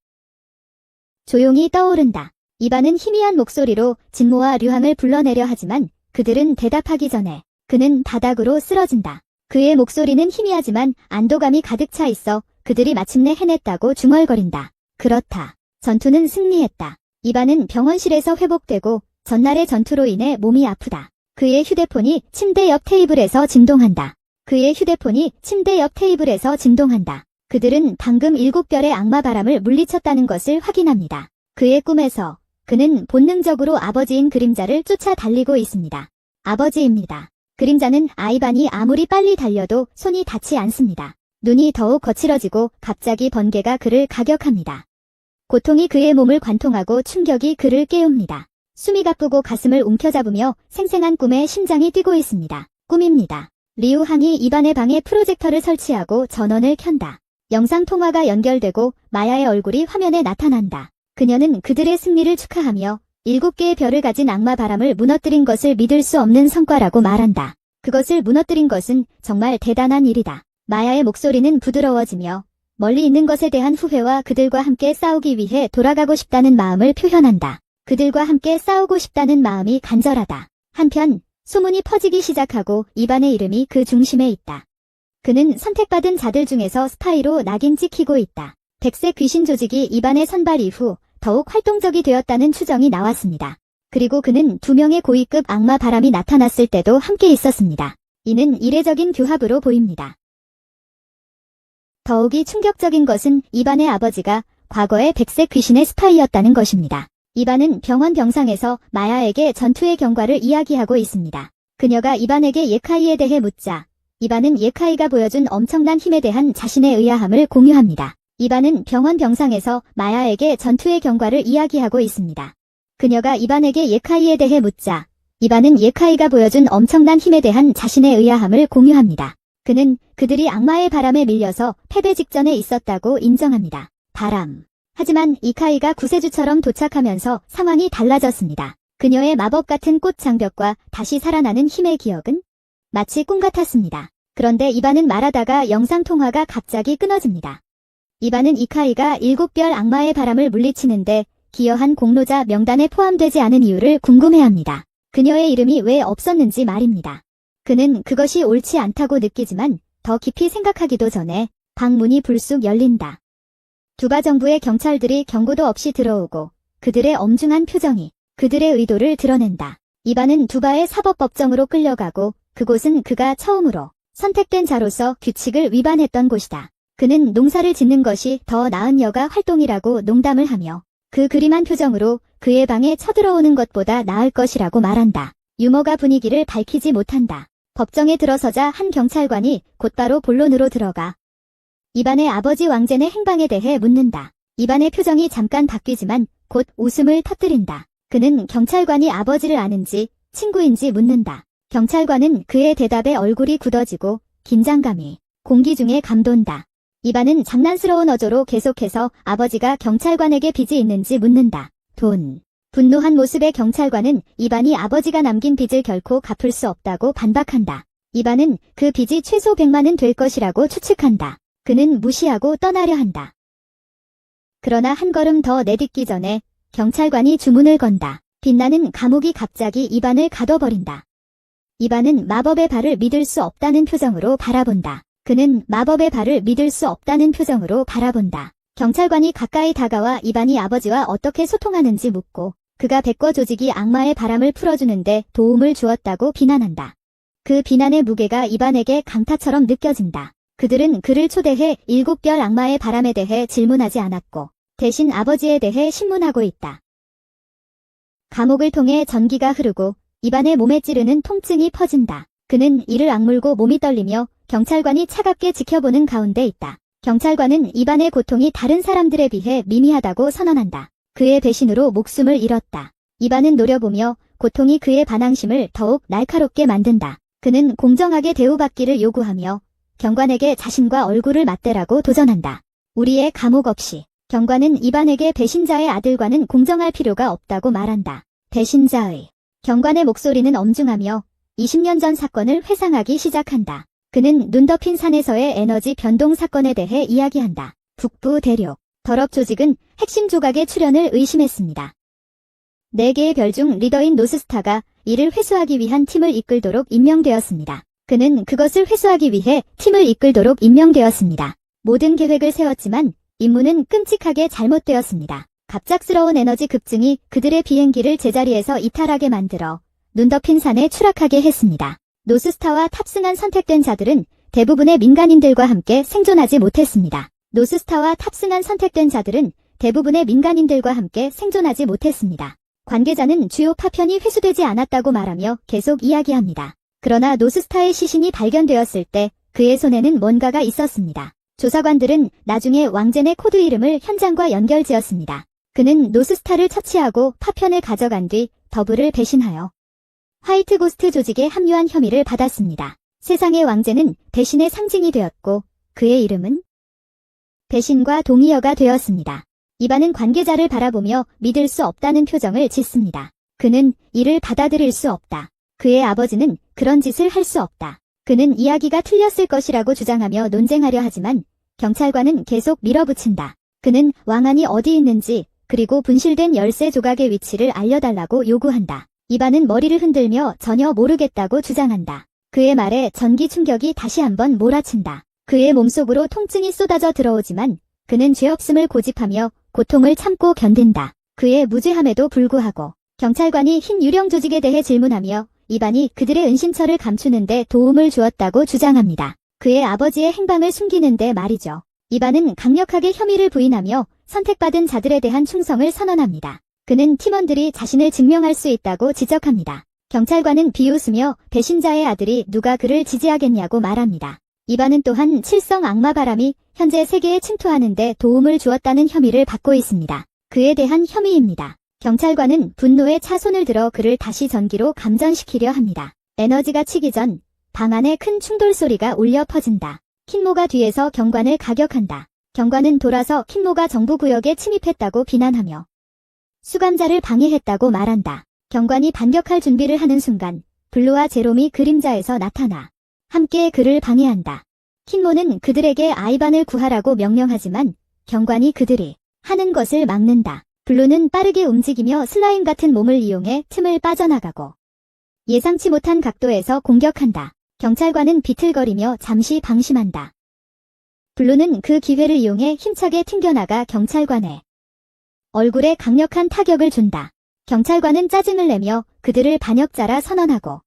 조용히 떠오른다. 이반은 희미한 목소리로 진모와 류항을 불러내려 하지만 그들은 대답하기 전에 그는 바닥으로 쓰러진다. 그의 목소리는 희미하지만 안도감이 가득 차 있어 그들이 마침내 해냈다고 중얼거린다. 그렇다. 전투는 승리했다. 이반은 병원실에서 회복되고 전날의 전투로 인해 몸이 아프다. 그의 휴대폰이 침대 옆 테이블에서 진동한다. 그의 휴대폰이 침대 옆 테이블에서 진동한다. 그들은 방금 7별의 악마 바람을 물리쳤다는 것을 확인합니다. 그의 꿈에서 그는 본능적으로 아버지인 그림자를 쫓아 달리고 있습니다. 아버지입니다. 그림자는 아이반이 아무리 빨리 달려도 손이 닿지 않습니다. 눈이 더욱 거칠어지고 갑자기 번개가 그를 가격합니다. 고통이 그의 몸을 관통하고 충격이 그를 깨웁니다. 숨이 가쁘고 가슴을 움켜잡으며 생생한 꿈에 심장이 뛰고 있습니다. 꿈입니다. 리우항이 이반의 방에 프로젝터를 설치하고 전원을 켠다. 영상통화가 연결되고 마야의 얼굴이 화면에 나타난다. 그녀는 그들의 승리를 축하하며 7개의 별을 가진 악마 바람을 무너뜨린 것을 믿을 수 없는 성과라고 말한다. 그것을 무너뜨린 것은 정말 대단한 일이다. 마야의 목소리는 부드러워지며 멀리 있는 것에 대한 후회와 그들과 함께 싸우기 위해 돌아가고 싶다는 마음을 표현한다. 그들과 함께 싸우고 싶다는 마음이 간절하다. 한편 소문이 퍼지기 시작하고 이반의 이름이 그 중심에 있다. 그는 선택받은 자들 중에서 스파이로 낙인 찍히고 있다. 백색 귀신 조직이 이반의 선발 이후 더욱 활동적이 되었다는 추정이 나왔습니다. 그리고 그는 2명의 고위급 악마 바람이 나타났을 때도 함께 있었습니다. 이는 이례적인 규합으로 보입니다. 더욱이 충격적인 것은 이반의 아버지가 과거의 백색 귀신의 스파이였다는 것입니다. 이반은 병원 병상에서 마야에게 전투의 경과를 이야기하고 있습니다. 그녀가 이반에게 예카이에 대해 묻자 이반은 예카이가 보여준 엄청난 힘에 대한 자신의 의아함을 공유합니다. 이반은 병원 병상에서 마야에게 전투의 경과를 이야기하고 있습니다. 그녀가 이반에게 예카이에 대해 묻자 이반은 예카이가 보여준 엄청난 힘에 대한 자신의 의아함을 공유합니다. 그는 그들이 악마의 바람에 밀려서 패배 직전에 있었다고 인정합니다. 바람. 하지만 이카이가 구세주처럼 도착하면서 상황이 달라졌습니다. 그녀의 마법 같은 꽃 장벽과 다시 살아나는 힘의 기억은 마치 꿈 같았습니다. 그런데 이반은 말하다가 영상통화가 갑자기 끊어집니다. 이반은 이카이가 7별 악마의 바람을 물리치는데 기여한 공로자 명단에 포함되지 않은 이유를 궁금해합니다. 그녀의 이름이 왜 없었는지 말입니다. 그는 그것이 옳지 않다고 느끼지만 더 깊이 생각하기도 전에 방 문이 불쑥 열린다. 두바 정부의 경찰들이 경고도 없이 들어오고 그들의 엄중한 표정이 그들의 의도를 드러낸다. 이반은 두바의 사법법정으로 끌려가고 그곳은 그가 처음으로 선택된 자로서 규칙을 위반했던 곳이다. 그는 농사를 짓는 것이 더 나은 여가 활동이라고 농담을 하며 그 그림한 표정으로 그의 방에 쳐들어오는 것보다 나을 것이라고 말한다. 유머가 분위기를 밝히지 못한다. 법정에 들어서자 한 경찰관이 곧바로 본론으로 들어가 이반의 아버지 왕젠의 행방에 대해 묻는다. 이반의 표정이 잠깐 바뀌지만 곧 웃음을 터뜨린다. 그는 경찰관이 아버지를 아는지 친구인지 묻는다. 경찰관은 그의 대답에 얼굴이 굳어지고 긴장감이 공기 중에 감돈다. 이반은 장난스러운 어조로 계속해서 아버지가 경찰관에게 빚이 있는지 묻는다. 돈. 분노한 모습의 경찰관은 이반이 아버지가 남긴 빚을 결코 갚을 수 없다고 반박한다. 이반은 그 빚이 최소 100만은 될 것이라고 추측한다. 그는 무시하고 떠나려 한다. 그러나 한 걸음 더 내딛기 전에 경찰관이 주문을 건다. 빛나는 감옥이 갑자기 이반을 가둬버린다. 이반은 마법의 발을 믿을 수 없다는 표정으로 바라본다. 그는 마법의 발을 믿을 수 없다는 표정으로 바라본다. 경찰관이 가까이 다가와 이반이 아버지와 어떻게 소통하는지 묻고 그가 백거 조직이 악마의 바람을 풀어주는데 도움을 주었다고 비난한다. 그 비난의 무게가 이반에게 강타처럼 느껴진다. 그들은 그를 초대해 7별 악마의 바람에 대해 질문하지 않았고 대신 아버지에 대해 신문하고 있다. 감옥을 통해 전기가 흐르고 이반의 몸에 찌르는 통증이 퍼진다. 그는 이를 악물고 몸이 떨리며 경찰관이 차갑게 지켜보는 가운데 있다. 경찰관은 이반의 고통이 다른 사람들에 비해 미미하다고 선언한다. 그의 배신으로 목숨을 잃었다. 이반은 노려보며 고통이 그의 반항심을 더욱 날카롭게 만든다. 그는 공정하게 대우받기를 요구하며 경관에게 자신과 얼굴을 맞대라고 도전한다. 우리의 감옥 없이. 경관은 이반에게 배신자의 아들과는 공정할 필요가 없다고 말한다. 배신자의. 경관의 목소리는 엄중하며 20년 전 사건을 회상하기 시작한다. 그는 눈 덮인 산에서의 에너지 변동 사건에 대해 이야기한다. 북부 대륙. 더럽 조직은 핵심 조각의 출현을 의심했습니다. 4개의 별 중 리더인 노스스타가 이를 회수하기 위한 팀을 이끌도록 임명되었습니다. 그는 그것을 회수하기 위해 팀을 이끌도록 임명되었습니다. 모든 계획을 세웠지만 임무는 끔찍하게 잘못되었습니다. 갑작스러운 에너지 급증이 그들의 비행기를 제자리에서 이탈하게 만들어 눈 덮인 산에 추락하게 했습니다. 노스스타와 탑승한 선택된 자들은 대부분의 민간인들과 함께 생존하지 못했습니다. 노스스타와 탑승한 선택된 자들은 대부분의 민간인들과 함께 생존하지 못했습니다. 관계자는 주요 파편이 회수되지 않았다고 말하며 계속 이야기합니다. 그러나 노스스타의 시신이 발견되었을 때 그의 손에는 뭔가가 있었습니다. 조사관들은 나중에 왕젠의 코드 이름을 현장과 연결지었습니다. 그는 노스스타를 처치하고 파편을 가져간 뒤 더블을 배신하여 화이트 고스트 조직에 합류한 혐의를 받았습니다. 세상의 왕젠은 배신의 상징이 되었고 그의 이름은 배신과 동의어가 되었습니다. 이반은 관계자를 바라보며 믿을 수 없다는 표정을 짓습니다. 그는 이를 받아들일 수 없다. 그의 아버지는 그런 짓을 할 수 없다. 그는 이야기가 틀렸을 것이라고 주장하며 논쟁하려 하지만 경찰관은 계속 밀어붙인다. 그는 왕안이 어디 있는지 그리고 분실된 열쇠 조각의 위치를 알려달라고 요구한다. 이반은 머리를 흔들며 전혀 모르겠다고 주장한다. 그의 말에 전기 충격이 다시 한번 몰아친다. 그의 몸속으로 통증이 쏟아져 들어오지만 그는 죄 없음을 고집하며 고통을 참고 견딘다. 그의 무죄함에도 불구하고 경찰관이 흰 유령 조직에 대해 질문하며 이반이 그들의 은신처를 감추는데 도움을 주었다고 주장합니다. 그의 아버지의 행방을 숨기는데 말이죠. 이반은 강력하게 혐의를 부인하며 선택받은 자들에 대한 충성을 선언합니다. 그는 팀원들이 자신을 증명할 수 있다고 지적합니다. 경찰관은 비웃으며 배신자의 아들이 누가 그를 지지하겠냐고 말합니다. 이반은 또한 칠성 악마 바람이 현재 세계에 침투하는 데 도움을 주었다는 혐의를 받고 있습니다. 그에 대한 혐의입니다. 경찰관은 분노에 차 손을 들어 그를 다시 전기로 감전시키려 합니다. 에너지가 치기 전 방 안에 큰 충돌 소리가 울려 퍼진다. 킨모가 뒤에서 경관을 가격한다. 경관은 돌아서 킨모가 정부구역에 침입했다고 비난하며 수감자를 방해했다고 말한다. 경관이 반격할 준비를 하는 순간 블루와 제롬이 그림자에서 나타나 함께 그를 방해한다. 킨모는 그들에게 아이반을 구하라고 명령하지만 경관이 그들이 하는 것을 막는다. 블루는 빠르게 움직이며 슬라임 같은 몸을 이용해 틈을 빠져나가고 예상치 못한 각도에서 공격한다. 경찰관은 비틀거리며 잠시 방심한다. 블루는 그 기회를 이용해 힘차게 튕겨나가 경찰관에 얼굴에 강력한 타격을 준다. 경찰관은 짜증을 내며 그들을 반역자라 선언하고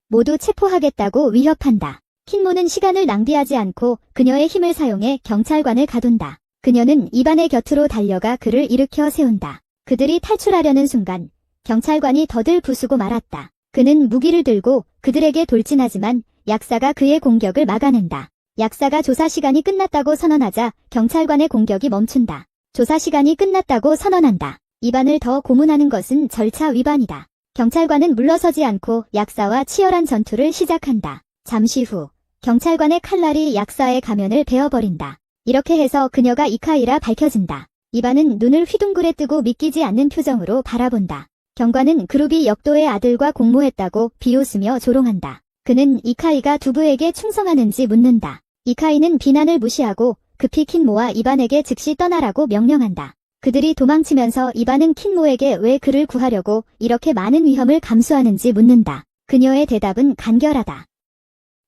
모두 체포하겠다고 위협한다. 킨모는 시간을 낭비하지 않고 그녀의 힘을 사용해 경찰관을 가둔다. 그녀는 이반의 곁으로 달려가 그를 일으켜 세운다. 그들이 탈출하려는 순간 경찰관이 더들 부수고 말았다. 그는 무기를 들고 그들에게 돌진하지만 약사가 그의 공격을 막아낸다. 약사가 조사 시간이 끝났다고 선언하자 경찰관의 공격이 멈춘다. 조사 시간이 끝났다고 선언한다. 이반을 더 고문하는 것은 절차 위반이다. 경찰관은 물러서지 않고 약사와 치열한 전투를 시작한다. 잠시 후 경찰관의 칼날이 약사의 가면을 베어버린다. 이렇게 해서 그녀가 이카이라 밝혀진다. 이반은 눈을 휘둥그레 뜨고 믿기지 않는 표정으로 바라본다. 경관은 그루비 역도의 아들과 공모했다고 비웃으며 조롱한다. 그는 이카이가 두부에게 충성하는지 묻는다. 이카이는 비난을 무시하고 급히 킨모와 이반에게 즉시 떠나라고 명령한다. 그들이 도망치면서 이반은 킨모에게 왜 그를 구하려고 이렇게 많은 위험을 감수하는지 묻는다. 그녀의 대답은 간결하다.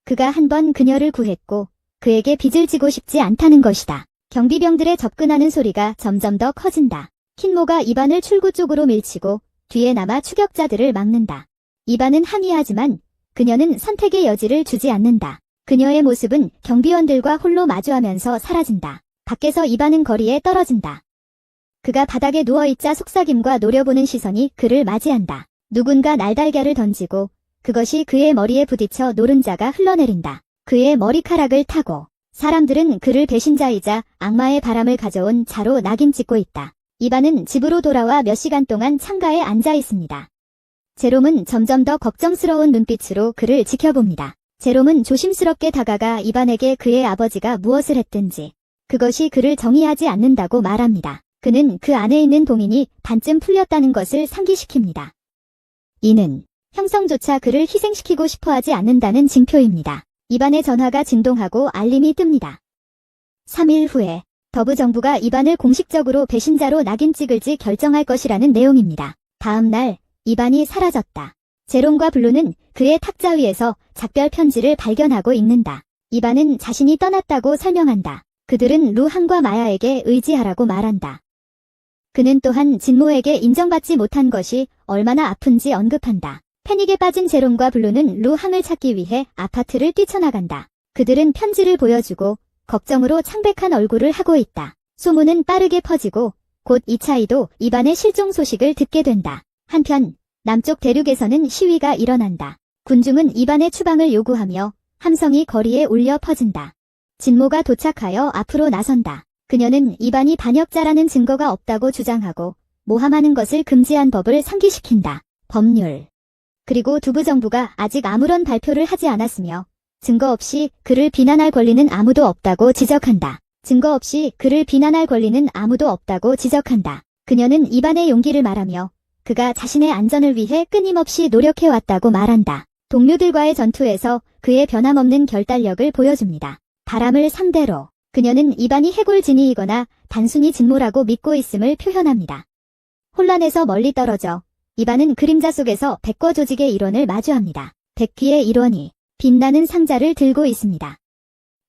그가 한 번 그녀를 구했고 그에게 빚을 지고 싶지 않다는 것이다. 경비병들의 접근하는 소리가 점점 더 커진다. 킨모가 이반을 출구 쪽으로 밀치고 뒤에 남아 추격자들을 막는다. 이반은 항의하지만 그녀는 선택의 여지를 주지 않는다. 그녀의 모습은 경비원들과 홀로 마주하면서 사라진다. 밖에서 이반은 거리에 떨어진다. 그가 바닥에 누워있자 속삭임과 노려보는 시선이 그를 맞이한다. 누군가 날달걀을 던지고 그것이 그의 머리에 부딪혀 노른자가 흘러내린다. 그의 머리카락을 타고 사람들은 그를 배신자이자 악마의 바람을 가져온 자로 낙인찍고 있다. 이반은 집으로 돌아와 몇 시간 동안 창가에 앉아 있습니다. 제롬은 점점 더 걱정스러운 눈빛으로 그를 지켜봅니다. 제롬은 조심스럽게 다가가 이반에게 그의 아버지가 무엇을 했든지 그것이 그를 정의하지 않는다고 말합니다. 그는 그 안에 있는 봉인이 반쯤 풀렸다는 것을 상기시킵니다. 이는 형성조차 그를 희생시키고 싶어하지 않는다는 징표입니다. 이반의 전화가 진동하고 알림이 뜹니다. 3일 후에 더부 정부가 이반을 공식적으로 배신자로 낙인 찍을지 결정할 것이라는 내용입니다. 다음 날 이반이 사라졌다. 제롬과 블루는 그의 탁자 위에서 작별 편지를 발견하고 읽는다. 이반은 자신이 떠났다고 설명한다. 그들은 루한과 마야에게 의지하라고 말한다. 그는 또한 진모에게 인정받지 못한 것이 얼마나 아픈지 언급한다. 패닉에 빠진 제롬과 블루는 루항을 찾기 위해 아파트를 뛰쳐나간다. 그들은 편지를 보여주고 걱정으로 창백한 얼굴을 하고 있다. 소문은 빠르게 퍼지고 곧 이차이도 이반의 실종 소식을 듣게 된다. 한편 남쪽 대륙에서는 시위가 일어난다. 군중은 이반의 추방을 요구하며 함성이 거리에 울려 퍼진다. 진모가 도착하여 앞으로 나선다. 그녀는 이반이 반역자라는 증거가 없다고 주장하고 모함하는 것을 금지한 법을 상기시킨다. 법률. 그리고 두부 정부가 아직 아무런 발표를 하지 않았으며 증거 없이 그를 비난할 권리는 아무도 없다고 지적한다. 증거 없이 그를 비난할 권리는 아무도 없다고 지적한다. 그녀는 이반의 용기를 말하며 그가 자신의 안전을 위해 끊임없이 노력해왔다고 말한다. 동료들과의 전투에서 그의 변함없는 결단력을 보여줍니다. 바람을 상대로 그녀는 이반이 해골진이이거나 단순히 진모라고 믿고 있음을 표현합니다. 혼란에서 멀리 떨어져 이반은 그림자 속에서 백거 조직의 일원을 마주합니다. 백귀의 일원이 빛나는 상자를 들고 있습니다.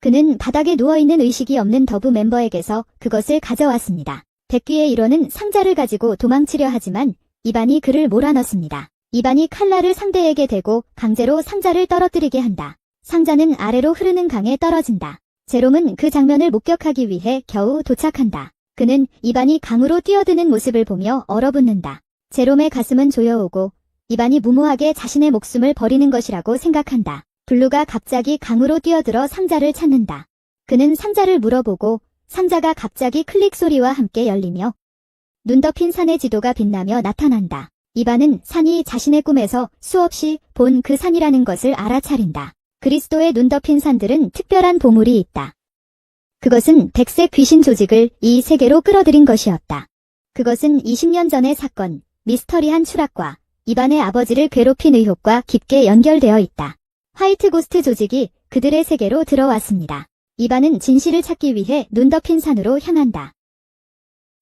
그는 바닥에 누워있는 의식이 없는 더부 멤버에게서 그것을 가져왔습니다. 백귀의 일원은 상자를 가지고 도망치려 하지만 이반이 그를 몰아넣습니다. 이반이 칼날을 상대에게 대고 강제로 상자를 떨어뜨리게 한다. 상자는 아래로 흐르는 강에 떨어진다. 제롬은 그 장면을 목격하기 위해 겨우 도착한다. 그는 이반이 강으로 뛰어드는 모습을 보며 얼어붙는다. 제롬의 가슴은 조여오고 이반이 무모하게 자신의 목숨을 버리는 것이라고 생각한다. 블루가 갑자기 강으로 뛰어들어 상자를 찾는다. 그는 상자를 물어보고 상자가 갑자기 클릭 소리와 함께 열리며 눈 덮인 산의 지도가 빛나며 나타난다. 이반은 산이 자신의 꿈에서 수없이 본 그 산이라는 것을 알아차린다. 그리스도의 눈 덮인 산들은 특별한 보물이 있다. 그것은 백색 귀신 조직을 이 세계로 끌어들인 것이었다. 그것은 20년 전의 사건, 미스터리한 추락과 이반의 아버지를 괴롭힌 의혹과 깊게 연결되어 있다. 화이트 고스트 조직이 그들의 세계로 들어왔습니다. 이반은 진실을 찾기 위해 눈 덮인 산으로 향한다.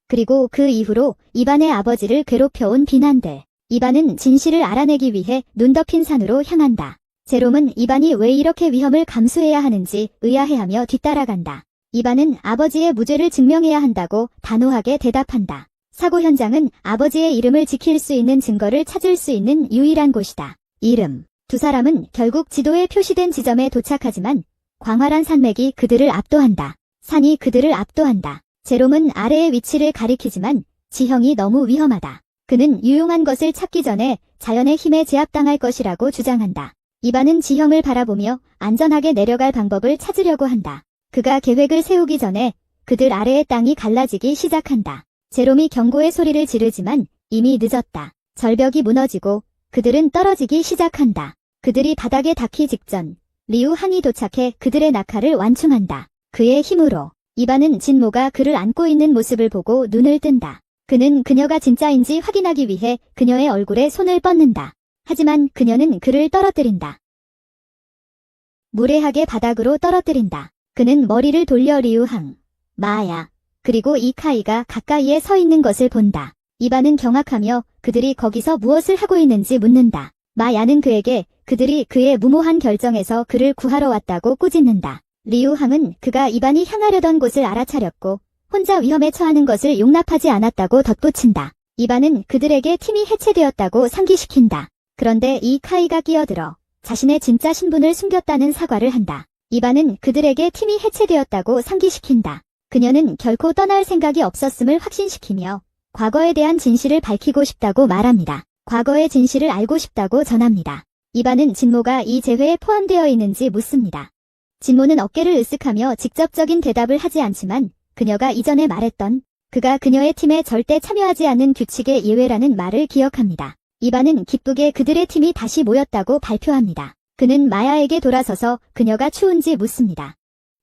그리고 그 이후로 이반의 아버지를 괴롭혀온 비난들. 이반은 진실을 알아내기 위해 눈 덮인 산으로 향한다. 제롬은 이반이 왜 이렇게 위험을 감수해야 하는지 의아해하며 뒤따라간다. 이반은 아버지의 무죄를 증명해야 한다고 단호하게 대답한다. 사고 현장은 아버지의 이름을 지킬 수 있는 증거를 찾을 수 있는 유일한 곳이다. 이름. 두 사람은 결국 지도에 표시된 지점에 도착하지만 광활한 산맥이 그들을 압도한다. 산이 그들을 압도한다. 제롬은 아래의 위치를 가리키지만 지형이 너무 위험하다. 그는 유용한 것을 찾기 전에 자연의 힘에 제압당할 것이라고 주장한다. 이반은 지형을 바라보며 안전하게 내려갈 방법을 찾으려고 한다. 그가 계획을 세우기 전에 그들 아래의 땅이 갈라지기 시작한다. 제롬이 경고의 소리를 지르지만 이미 늦었다. 절벽이 무너지고 그들은 떨어지기 시작한다. 그들이 바닥에 닿기 직전 리우 항이 도착해 그들의 낙하를 완충한다. 그의 힘으로 이반은 진모가 그를 안고 있는 모습을 보고 눈을 뜬다. 그는 그녀가 진짜인지 확인하기 위해 그녀의 얼굴에 손을 뻗는다. 하지만 그녀는 그를 떨어뜨린다. 무례하게 바닥으로 떨어뜨린다. 그는 머리를 돌려 리우항, 마야, 그리고 이카이가 가까이에 서 있는 것을 본다. 이반은 경악하며 그들이 거기서 무엇을 하고 있는지 묻는다. 마야는 그에게 그들이 그의 무모한 결정에서 그를 구하러 왔다고 꾸짖는다. 리우항은 그가 이반이 향하려던 곳을 알아차렸고 혼자 위험에 처하는 것을 용납하지 않았다고 덧붙인다. 이반은 그들에게 팀이 해체되었다고 상기시킨다. 그런데 이카이가 끼어들어 자신의 진짜 신분을 숨겼다는 사과를 한다. 이반은 그들에게 팀이 해체되었다고 상기시킨다. 그녀는 결코 떠날 생각이 없었음을 확신시키며 과거에 대한 진실을 밝히고 싶다고 말합니다. 과거의 진실을 알고 싶다고 전합니다. 이반은 진모가 이 재회에 포함되어 있는지 묻습니다. 진모는 어깨를 으쓱하며 직접적인 대답을 하지 않지만 그녀가 이전에 말했던 그가 그녀의 팀에 절대 참여하지 않는 규칙의 예외라는 말을 기억합니다. 이반은 기쁘게 그들의 팀이 다시 모였다고 발표합니다. 그는 마야에게 돌아서서 그녀가 추운지 묻습니다.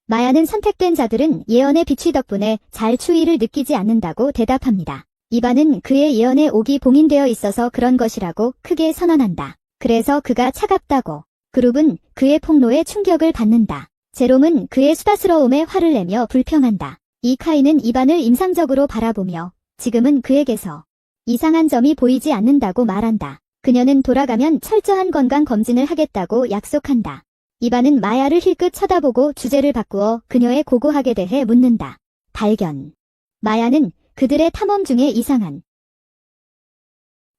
마야는 선택된 자들은 예언의 비취 덕분에 잘 추위를 느끼지 않는다고 대답합니다. 이반은 그의 예언에 옥이 봉인되어 있어서 그런 것이라고 크게 선언한다. 그래서 그가 차갑다고. 그룹은 그의 폭로에 충격을 받는다. 제롬은 그의 수다스러움에 화를 내며 불평한다. 이카이는 이반을 임상적으로 바라보며 지금은 그에게서 이상한 점이 보이지 않는다고 말한다. 그녀는 돌아가면 철저한 건강 검진을 하겠다고 약속한다. 이반은 마야를 힐끗 쳐다보고 주제를 바꾸어 그녀의 고고학에 대해 묻는다. 발견. 마야는 그들의 탐험 중에 이상한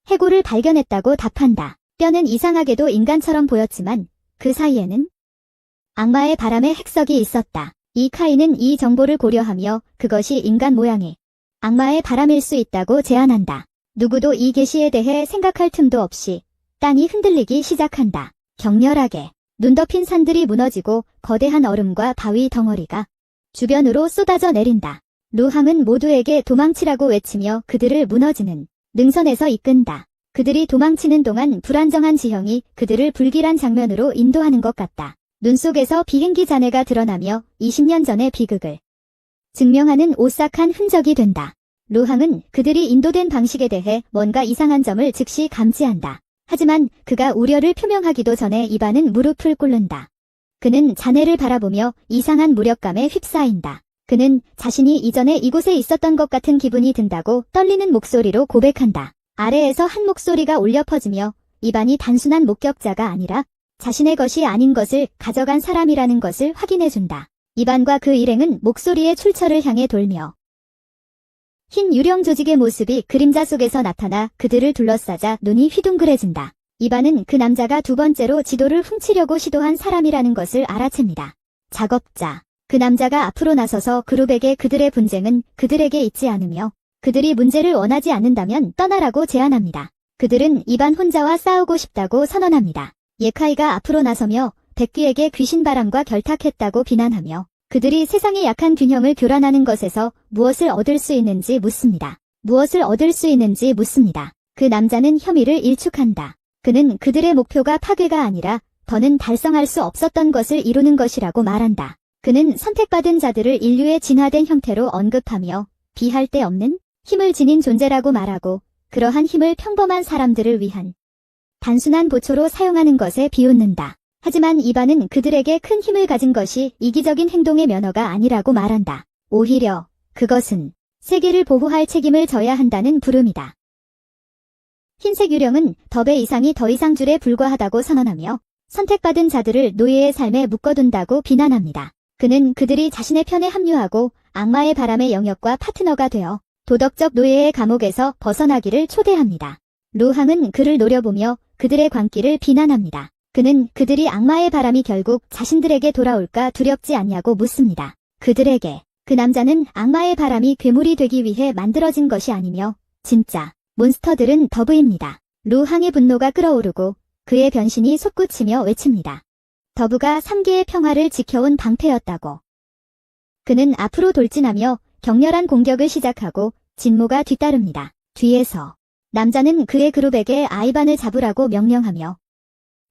해골을 발견했다고 답한다. 뼈는 이상하게도 인간처럼 보였지만 그 사이에는 악마의 바람에 핵석이 있었다. 이카이는 이 정보를 고려하며 그것이 인간 모양의 악마의 바람일 수 있다고 제안한다. 누구도 이 계시에 대해 생각할 틈도 없이 땅이 흔들리기 시작한다. 격렬하게 눈 덮인 산들이 무너지고 거대한 얼음과 바위 덩어리가 주변으로 쏟아져 내린다. 루항은 모두에게 도망치라고 외치며 그들을 무너지는 능선에서 이끈다. 그들이 도망치는 동안 불안정한 지형이 그들을 불길한 장면으로 인도하는 것 같다. 눈 속에서 비행기 잔해가 드러나며 20년 전의 비극을 증명하는 오싹한 흔적이 된다. 루항은 그들이 인도된 방식에 대해 뭔가 이상한 점을 즉시 감지한다. 하지만 그가 우려를 표명하기도 전에 이반은 무릎을 꿇는다. 그는 잔해를 바라보며 이상한 무력감에 휩싸인다. 그는 자신이 이전에 이곳에 있었던 것 같은 기분이 든다고 떨리는 목소리로 고백한다. 아래에서 한 목소리가 울려 퍼지며 이반이 단순한 목격자가 아니라 자신의 것이 아닌 것을 가져간 사람이라는 것을 확인해준다. 이반과 그 일행은 목소리의 출처를 향해 돌며 흰 유령 조직의 모습이 그림자 속에서 나타나 그들을 둘러싸자 눈이 휘둥그레진다. 이반은 그 남자가 두 번째로 지도를 훔치려고 시도한 사람이라는 것을 알아챕니다. 작업자. 그 남자가 앞으로 나서서 그룹에게 그들의 분쟁은 그들에게 있지 않으며 그들이 문제를 원하지 않는다면 떠나라고 제안합니다. 그들은 이반 혼자와 싸우고 싶다고 선언합니다. 예카이가 앞으로 나서며 백귀에게 귀신바람과 결탁했다고 비난하며 그들이 세상의 약한 균형을 교란하는 것에서 무엇을 얻을 수 있는지 묻습니다. 무엇을 얻을 수 있는지 묻습니다. 그 남자는 혐의를 일축한다. 그는 그들의 목표가 파괴가 아니라 더는 달성할 수 없었던 것을 이루는 것이라고 말한다. 그는 선택받은 자들을 인류의 진화된 형태로 언급하며 비할 데 없는 힘을 지닌 존재라고 말하고 그러한 힘을 평범한 사람들을 위한 단순한 보초로 사용하는 것에 비웃는다. 하지만 이반은 그들에게 큰 힘을 가진 것이 이기적인 행동의 면허가 아니라고 말한다. 오히려 그것은 세계를 보호할 책임을 져야 한다는 부름이다. 흰색 유령은 더 배 이상이 더 이상 줄에 불과하다고 선언하며 선택받은 자들을 노예의 삶에 묶어둔다고 비난합니다. 그는 그들이 자신의 편에 합류하고 악마의 바람의 영역과 파트너가 되어 도덕적 노예의 감옥에서 벗어나기를 초대합니다. 루항은 그를 노려보며 그들의 광기를 비난합니다. 그는 그들이 악마의 바람이 결국 자신들에게 돌아올까 두렵지 않냐고 묻습니다. 그들에게 그 남자는 악마의 바람이 괴물이 되기 위해 만들어진 것이 아니며 진짜 몬스터들은 더브입니다. 루항의 분노가 끓어오르고 그의 변신이 솟구치며 외칩니다. 더브가 3계의 평화를 지켜온 방패였다고. 그는 앞으로 돌진하며 격렬한 공격을 시작하고 진모가 뒤따릅니다. 뒤에서 남자는 그의 그룹에게 아이반을 잡으라고 명령하며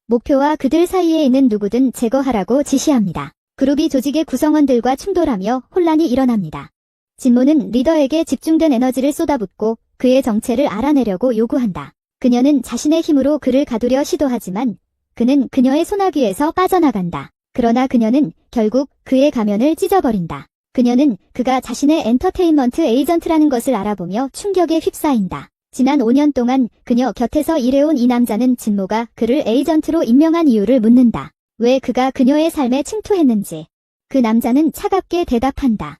목표와 그들 사이에 있는 누구든 제거하라고 지시합니다. 그룹이 조직의 구성원들과 충돌하며 혼란이 일어납니다. 진모는 리더에게 집중된 에너지를 쏟아붓고 그의 정체를 알아내려고 요구한다. 그녀는 자신의 힘으로 그를 가두려 시도하지만 그는 그녀의 소나귀에서 빠져나간다. 그러나 그녀는 결국 그의 가면을 찢어버린다. 그녀는 그가 자신의 엔터테인먼트 에이전트라는 것을 알아보며 충격에 휩싸인다. 지난 5년 동안 그녀 곁에서 일해온 이 남자는 진모가 그를 에이전트로 임명한 이유를 묻는다. 왜 그가 그녀의 삶에 침투했는지. 그 남자는 차갑게 대답한다.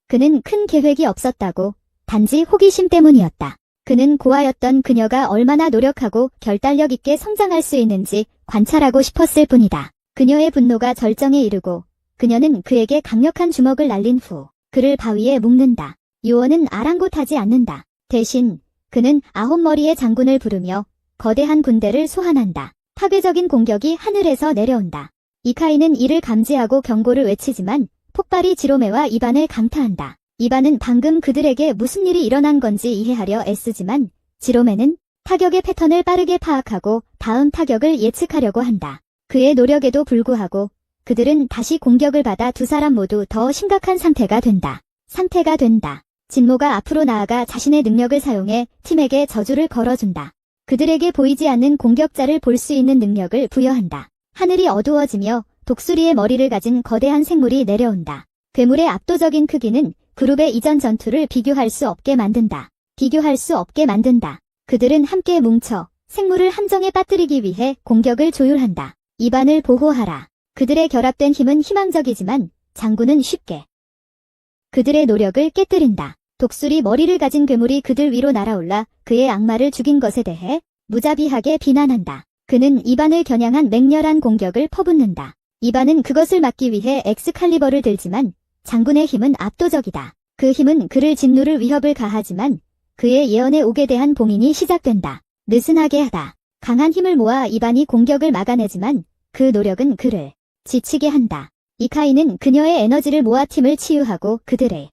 그는 큰 계획이 없었다고. 단지 호기심 때문이었다. 그는 고아였던 그녀가 얼마나 노력하고 결단력 있게 성장할 수 있는지 관찰하고 싶었을 뿐이다. 그녀의 분노가 절정에 이르고 그녀는 그에게 강력한 주먹을 날린 후 그를 바위에 묶는다. 요원은 아랑곳하지 않는다. 대신 그는 9머리의 장군을 부르며 거대한 군대를 소환한다. 파괴적인 공격이 하늘에서 내려온다. 이카이는 이를 감지하고 경고를 외치지만 폭발이 지로메와 이반을 강타한다. 이반은 방금 그들에게 무슨 일이 일어난 건지 이해하려 애쓰지만 지로메는 타격의 패턴을 빠르게 파악하고 다음 타격을 예측하려고 한다. 그의 노력에도 불구하고 그들은 다시 공격을 받아 두 사람 모두 더 심각한 상태가 된다. 진모가 앞으로 나아가 자신의 능력을 사용해 팀에게 저주를 걸어준다. 그들에게 보이지 않는 공격자를 볼 수 있는 능력을 부여한다. 하늘이 어두워지며 독수리의 머리를 가진 거대한 생물이 내려온다. 괴물의 압도적인 크기는 그룹의 이전 전투를 비교할 수 없게 만든다. 그들은 함께 뭉쳐 생물을 함정에 빠뜨리기 위해 공격을 조율한다. 이반을 보호하라. 그들의 결합된 힘은 희망적이지만 장군은 쉽게 그들의 노력을 깨뜨린다. 독수리 머리를 가진 괴물이 그들 위로 날아올라 그의 악마를 죽인 것에 대해 무자비하게 비난한다. 그는 이반을 겨냥한 맹렬한 공격을 퍼붓는다. 이반은 그것을 막기 위해 엑스칼리버를 들지만 장군의 힘은 압도적이다. 그 힘은 그를 짓누를 위협을 가하지만 그의 예언에 오게 대한 봉인이 시작된다. 느슨하게 하다. 강한 힘을 모아 이반이 공격을 막아내지만 그 노력은 그를 지치게 한다. 이카이는 그녀의 에너지를 모아 팀을 치유하고 그들의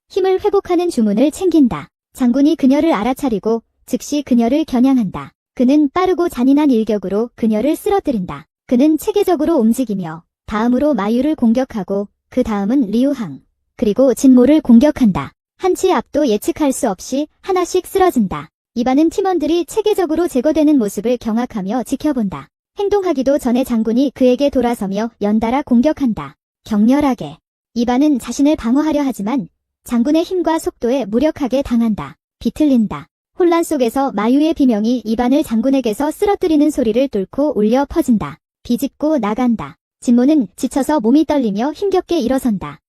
힘을 회복하는 주문을 챙긴다. 장군이 그녀를 알아차리고 즉시 그녀를 겨냥한다. 그는 빠르고 잔인한 일격으로 그녀를 쓰러뜨린다. 그는 체계적으로 움직이며 다음으로 마유를 공격하고 그 다음은 리우항, 그리고 진모를 공격한다. 한치의 앞도 예측할 수 없이 하나씩 쓰러진다. 이반은 팀원들이 체계적으로 제거되는 모습을 경악하며 지켜본다. 행동하기도 전에 장군이 그에게 돌아서며 연달아 공격한다. 격렬하게. 이반은 자신을 방어하려 하지만 장군의 힘과 속도에 무력하게 당한다. 비틀린다. 혼란 속에서 마유의 비명이 이반을 장군에게서 쓰러뜨리는 소리를 뚫고 울려 퍼진다. 비집고 나간다. 진모는 지쳐서 몸이 떨리며 힘겹게 일어선다.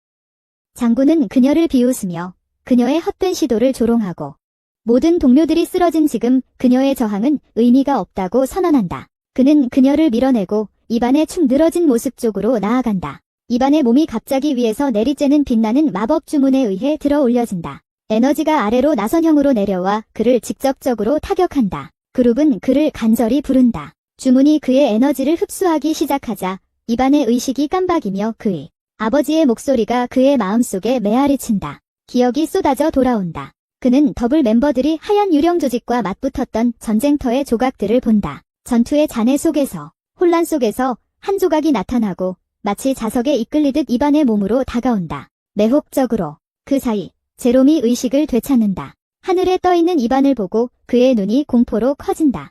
장군은 그녀를 비웃으며 그녀의 헛된 시도를 조롱하고 모든 동료들이 쓰러진 지금 그녀의 저항은 의미가 없다고 선언한다. 그는 그녀를 밀어내고 이반의 축 늘어진 모습 쪽으로 나아간다. 이반의 몸이 갑자기 위에서 내리쬐는 빛나는 마법 주문에 의해 들어 올려진다. 에너지가 아래로 나선형으로 내려와 그를 직접적으로 타격한다. 그룹은 그를 간절히 부른다. 주문이 그의 에너지를 흡수하기 시작하자 이반의 의식이 깜박이며 그의 아버지의 목소리가 그의 마음속에 메아리친다. 기억이 쏟아져 돌아온다. 그는 더블 멤버들이 하얀 유령 조직과 맞붙었던 전쟁터의 조각들을 본다. 전투의 잔해 속에서, 혼란 속에서 한 조각이 나타나고 마치 자석에 이끌리듯 이반의 몸으로 다가온다. 매혹적으로. 그 사이 제롬이 의식을 되찾는다. 하늘에 떠있는 이반을 보고 그의 눈이 공포로 커진다.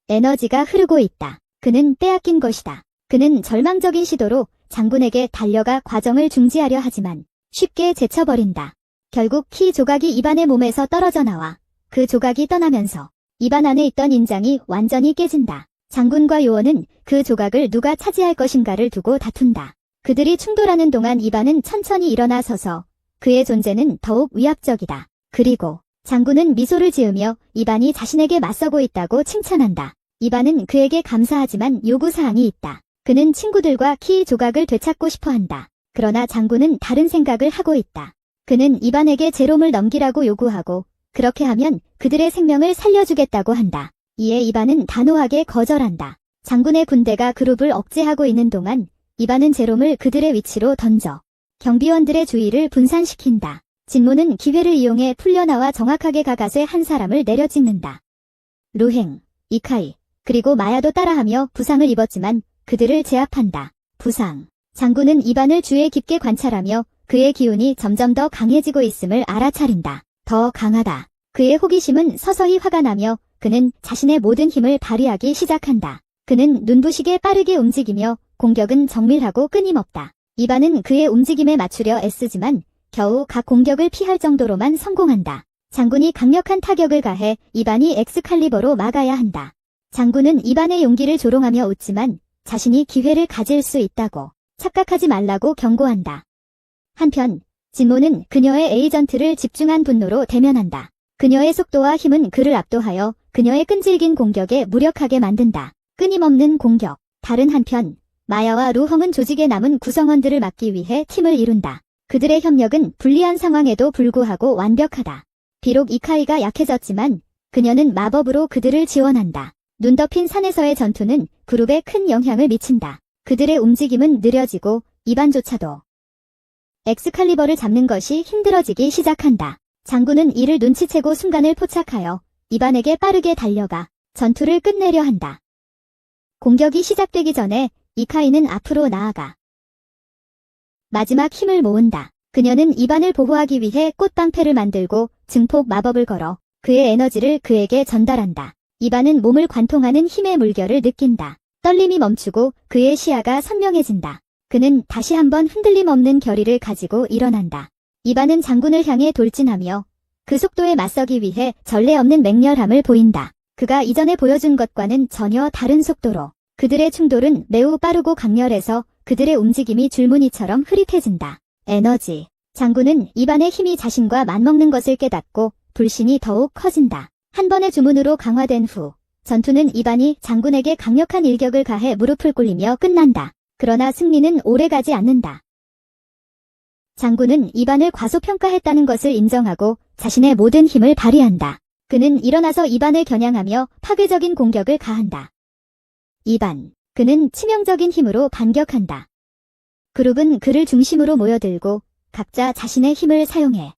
에너지가 흐르고 있다. 그는 빼앗긴 것이다. 그는 절망적인 시도로 장군에게 달려가 과정을 중지하려 하지만 쉽게 제쳐버린다. 결국 키 조각이 이반의 몸에서 떨어져 나와 그 조각이 떠나면서 이반 안에 있던 인장이 완전히 깨진다. 장군과 요원은 그 조각을 누가 차지할 것인가를 두고 다툰다. 그들이 충돌하는 동안 이반은 천천히 일어나 서서 그의 존재는 더욱 위압적이다. 그리고 장군은 미소를 지으며 이반이 자신에게 맞서고 있다고 칭찬한다. 이반은 그에게 감사하지만 요구사항이 있다. 그는 친구들과 키 조각을 되찾고 싶어한다. 그러나 장군은 다른 생각을 하고 있다. 그는 이반에게 제롬을 넘기라고 요구하고 그렇게 하면 그들의 생명을 살려주겠다고 한다. 이에 이반은 단호하게 거절한다. 장군의 군대가 그룹을 억제하고 있는 동안 이반은 제롬을 그들의 위치로 던져 경비원들의 주의를 분산시킨다. 진모는 기회를 이용해 풀려나와 정확하게 가갓에 한 사람을 내려찍는다. 루행, 이카이, 그리고 마야도 따라하며 부상을 입었지만 그들을 제압한다. 부상. 장군은 이반을 주의 깊게 관찰하며 그의 기운이 점점 더 강해지고 있음을 알아차린다. 더 강하다. 그의 호기심은 서서히 화가 나며 그는 자신의 모든 힘을 발휘하기 시작한다. 그는 눈부시게 빠르게 움직이며 공격은 정밀하고 끊임없다. 이반은 그의 움직임에 맞추려 애쓰지만 겨우 각 공격을 피할 정도로만 성공한다. 장군이 강력한 타격을 가해 이반이 엑스칼리버로 막아야 한다. 장군은 이반의 용기를 조롱하며 웃지만 자신이 기회를 가질 수 있다고 착각하지 말라고 경고한다. 한편 진모는 그녀의 에이전트를 집중한 분노로 대면한다. 그녀의 속도와 힘은 그를 압도하여 그녀의 끈질긴 공격에 무력하게 만든다. 끊임없는 공격. 다른 한편 마야와 루헝은 조직에 남은 구성원들을 막기 위해 팀을 이룬다. 그들의 협력은 불리한 상황에도 불구하고 완벽하다. 비록 이카이가 약해졌지만 그녀는 마법으로 그들을 지원한다. 눈 덮인 산에서의 전투는 그룹에 큰 영향을 미친다. 그들의 움직임은 느려지고 이반조차도 엑스칼리버를 잡는 것이 힘들어지기 시작한다. 장군은 이를 눈치채고 순간을 포착하여 이반에게 빠르게 달려가 전투를 끝내려 한다. 공격이 시작되기 전에 이카이는 앞으로 나아가 마지막 힘을 모은다. 그녀는 이반을 보호하기 위해 꽃방패를 만들고 증폭 마법을 걸어 그의 에너지를 그에게 전달한다. 이반은 몸을 관통하는 힘의 물결을 느낀다. 떨림이 멈추고 그의 시야가 선명해진다. 그는 다시 한번 흔들림 없는 결의를 가지고 일어난다. 이반은 장군을 향해 돌진하며 그 속도에 맞서기 위해 전례 없는 맹렬함을 보인다. 그가 이전에 보여준 것과는 전혀 다른 속도로 그들의 충돌은 매우 빠르고 강렬해서 그들의 움직임이 줄무늬처럼 흐릿해진다. 에너지. 장군은 이반의 힘이 자신과 맞먹는 것을 깨닫고 불신이 더욱 커진다. 한 번의 주문으로 강화된 후 전투는 이반이 장군에게 강력한 일격을 가해 무릎을 꿇리며 끝난다. 그러나 승리는 오래가지 않는다. 장군은 이반을 과소평가했다는 것을 인정하고 자신의 모든 힘을 발휘한다. 그는 일어나서 이반을 겨냥하며 파괴적인 공격을 가한다. 이반. 그는 치명적인 힘으로 반격한다. 그룹은 그를 중심으로 모여들고 각자 자신의 힘을 사용해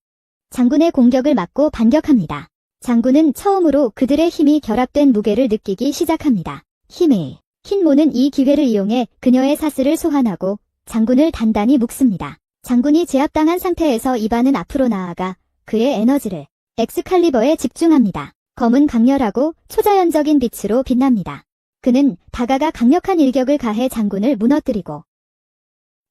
장군의 공격을 막고 반격합니다. 장군은 처음으로 그들의 힘이 결합된 무게를 느끼기 시작합니다. 힘의 킨모는 이 기회를 이용해 그녀의 사슬을 소환하고 장군을 단단히 묶습니다. 장군이 제압당한 상태에서 이반은 앞으로 나아가 그의 에너지를 엑스칼리버에 집중합니다. 검은 강렬하고 초자연적인 빛으로 빛납니다. 그는 다가가 강력한 일격을 가해 장군을 무너뜨리고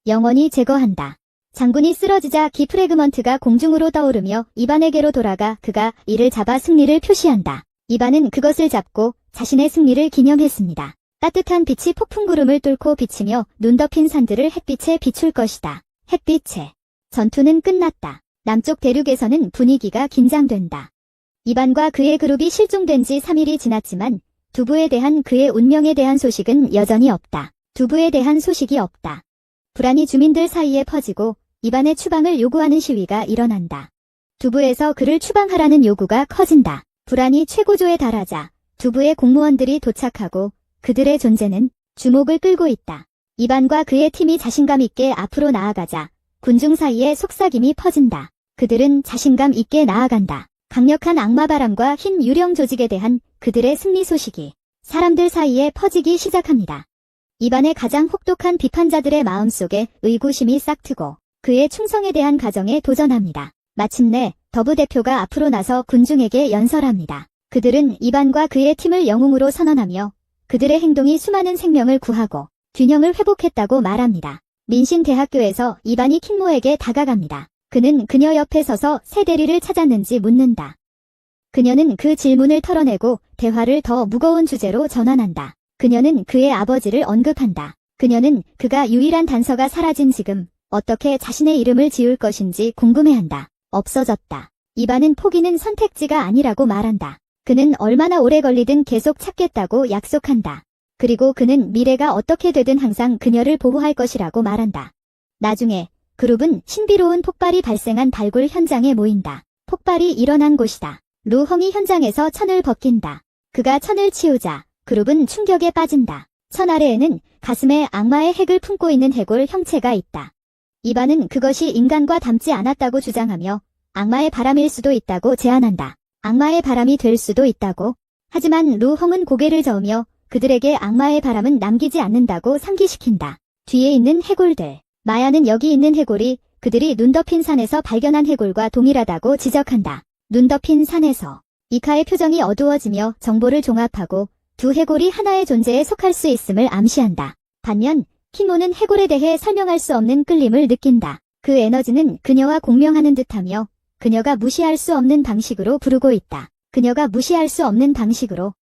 영원히 제거한다. 장군이 쓰러지자 기프레그먼트가 공중으로 떠오르며 이반에게로 돌아가 그가 이를 잡아 승리를 표시한다. 이반은 그것을 잡고 자신의 승리를 기념했습니다. 따뜻한 빛이 폭풍구름을 뚫고 비치며 눈 덮인 산들을 햇빛에 비출 것이다. 햇빛에 전투는 끝났다. 남쪽 대륙에서는 분위기가 긴장된다. 이반과 그의 그룹이 실종된 지 3일이 지났지만 두부에 대한 그의 운명에 대한 소식은 여전히 없다. 두부에 대한 소식이 없다. 불안이 주민들 사이에 퍼지고 이반의 추방을 요구하는 시위가 일어난다. 두부에서 그를 추방하라는 요구가 커진다. 불안이 최고조에 달하자 두부의 공무원들이 도착하고 그들의 존재는 주목을 끌고 있다. 이반과 그의 팀이 자신감 있게 앞으로 나아가자 군중 사이에 속삭임이 퍼진다. 그들은 자신감 있게 나아간다. 강력한 악마바람과 흰 유령 조직에 대한 그들의 승리 소식이 사람들 사이에 퍼지기 시작합니다. 이반의 가장 혹독한 비판자들의 마음속에 의구심이 싹트고 그의 충성에 대한 가정에 도전합니다. 마침내 더부 대표가 앞으로 나서 군중에게 연설합니다. 그들은 이반과 그의 팀을 영웅으로 선언하며 그들의 행동이 수많은 생명을 구하고 균형을 회복했다고 말합니다. 민신대학교에서 이반이 킨모에게 다가갑니다. 그는 그녀 옆에 서서 새 대리를 찾았는지 묻는다. 그녀는 그 질문을 털어내고 대화를 더 무거운 주제로 전환한다. 그녀는 그의 아버지를 언급한다. 그녀는 그가 유일한 단서가 사라진 지금 어떻게 자신의 이름을 지을 것인지 궁금해한다. 없어졌다. 이반은 포기는 선택지가 아니라고 말한다. 그는 얼마나 오래 걸리든 계속 찾겠다고 약속한다. 그리고 그는 미래가 어떻게 되든 항상 그녀를 보호할 것이라고 말한다. 나중에 그룹은 신비로운 폭발이 발생한 발굴 현장에 모인다. 폭발이 일어난 곳이다. 루헝이 현장에서 천을 벗긴다. 그가 천을 치우자 그룹은 충격에 빠진다. 천 아래에는 가슴에 악마의 핵을 품고 있는 해골 형체가 있다. 이반은 그것이 인간과 닮지 않았다고 주장하며 악마의 바람일 수도 있다고 제안한다. 악마의 바람이 될 수도 있다고. 하지만 루헝은 고개를 저으며 그들에게 악마의 바람은 남기지 않는다고 상기시킨다. 뒤에 있는 해골들. 마야는 여기 있는 해골이 그들이 눈 덮인 산에서 발견한 해골과 동일하다고 지적한다. 눈 덮인 산에서. 이카의 표정이 어두워지며 정보를 종합하고 두 해골이 하나의 존재에 속할 수 있음을 암시한다. 반면 키모는 해골에 대해 설명할 수 없는 끌림을 느낀다. 그 에너지는 그녀와 공명하는 듯하며 그녀가 무시할 수 없는 방식으로 부르고 있다. 그녀가 무시할 수 없는 방식으로.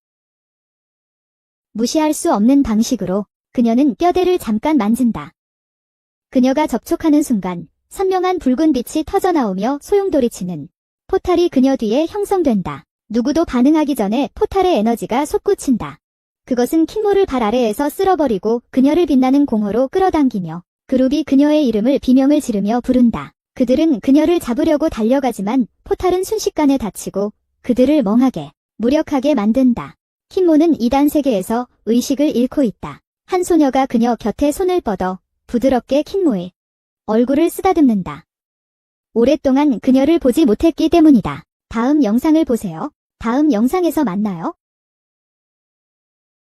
그녀는 뼈대를 잠깐 만진다. 그녀가 접촉하는 순간 선명한 붉은 빛이 터져나오며 소용돌이치는 포탈이 그녀 뒤에 형성된다. 누구도 반응하기 전에 포탈의 에너지가 솟구친다. 그것은 키모를 발 아래에서 쓸어버리고 그녀를 빛나는 공허로 끌어당기며 그룹이 그녀의 이름을 비명을 지르며 부른다. 그들은 그녀를 잡으려고 달려가지만 포탈은 순식간에 닫히고 그들을 멍하게, 무력하게 만든다. 키모는 2단 세계에서 의식을 잃고 있다. 한 소녀가 그녀 곁에 손을 뻗어 부드럽게 킨모의 얼굴을 쓰다듬는다. 오랫동안 그녀를 보지 못했기 때문이다. 다음 영상을 보세요. 다음 영상에서 만나요.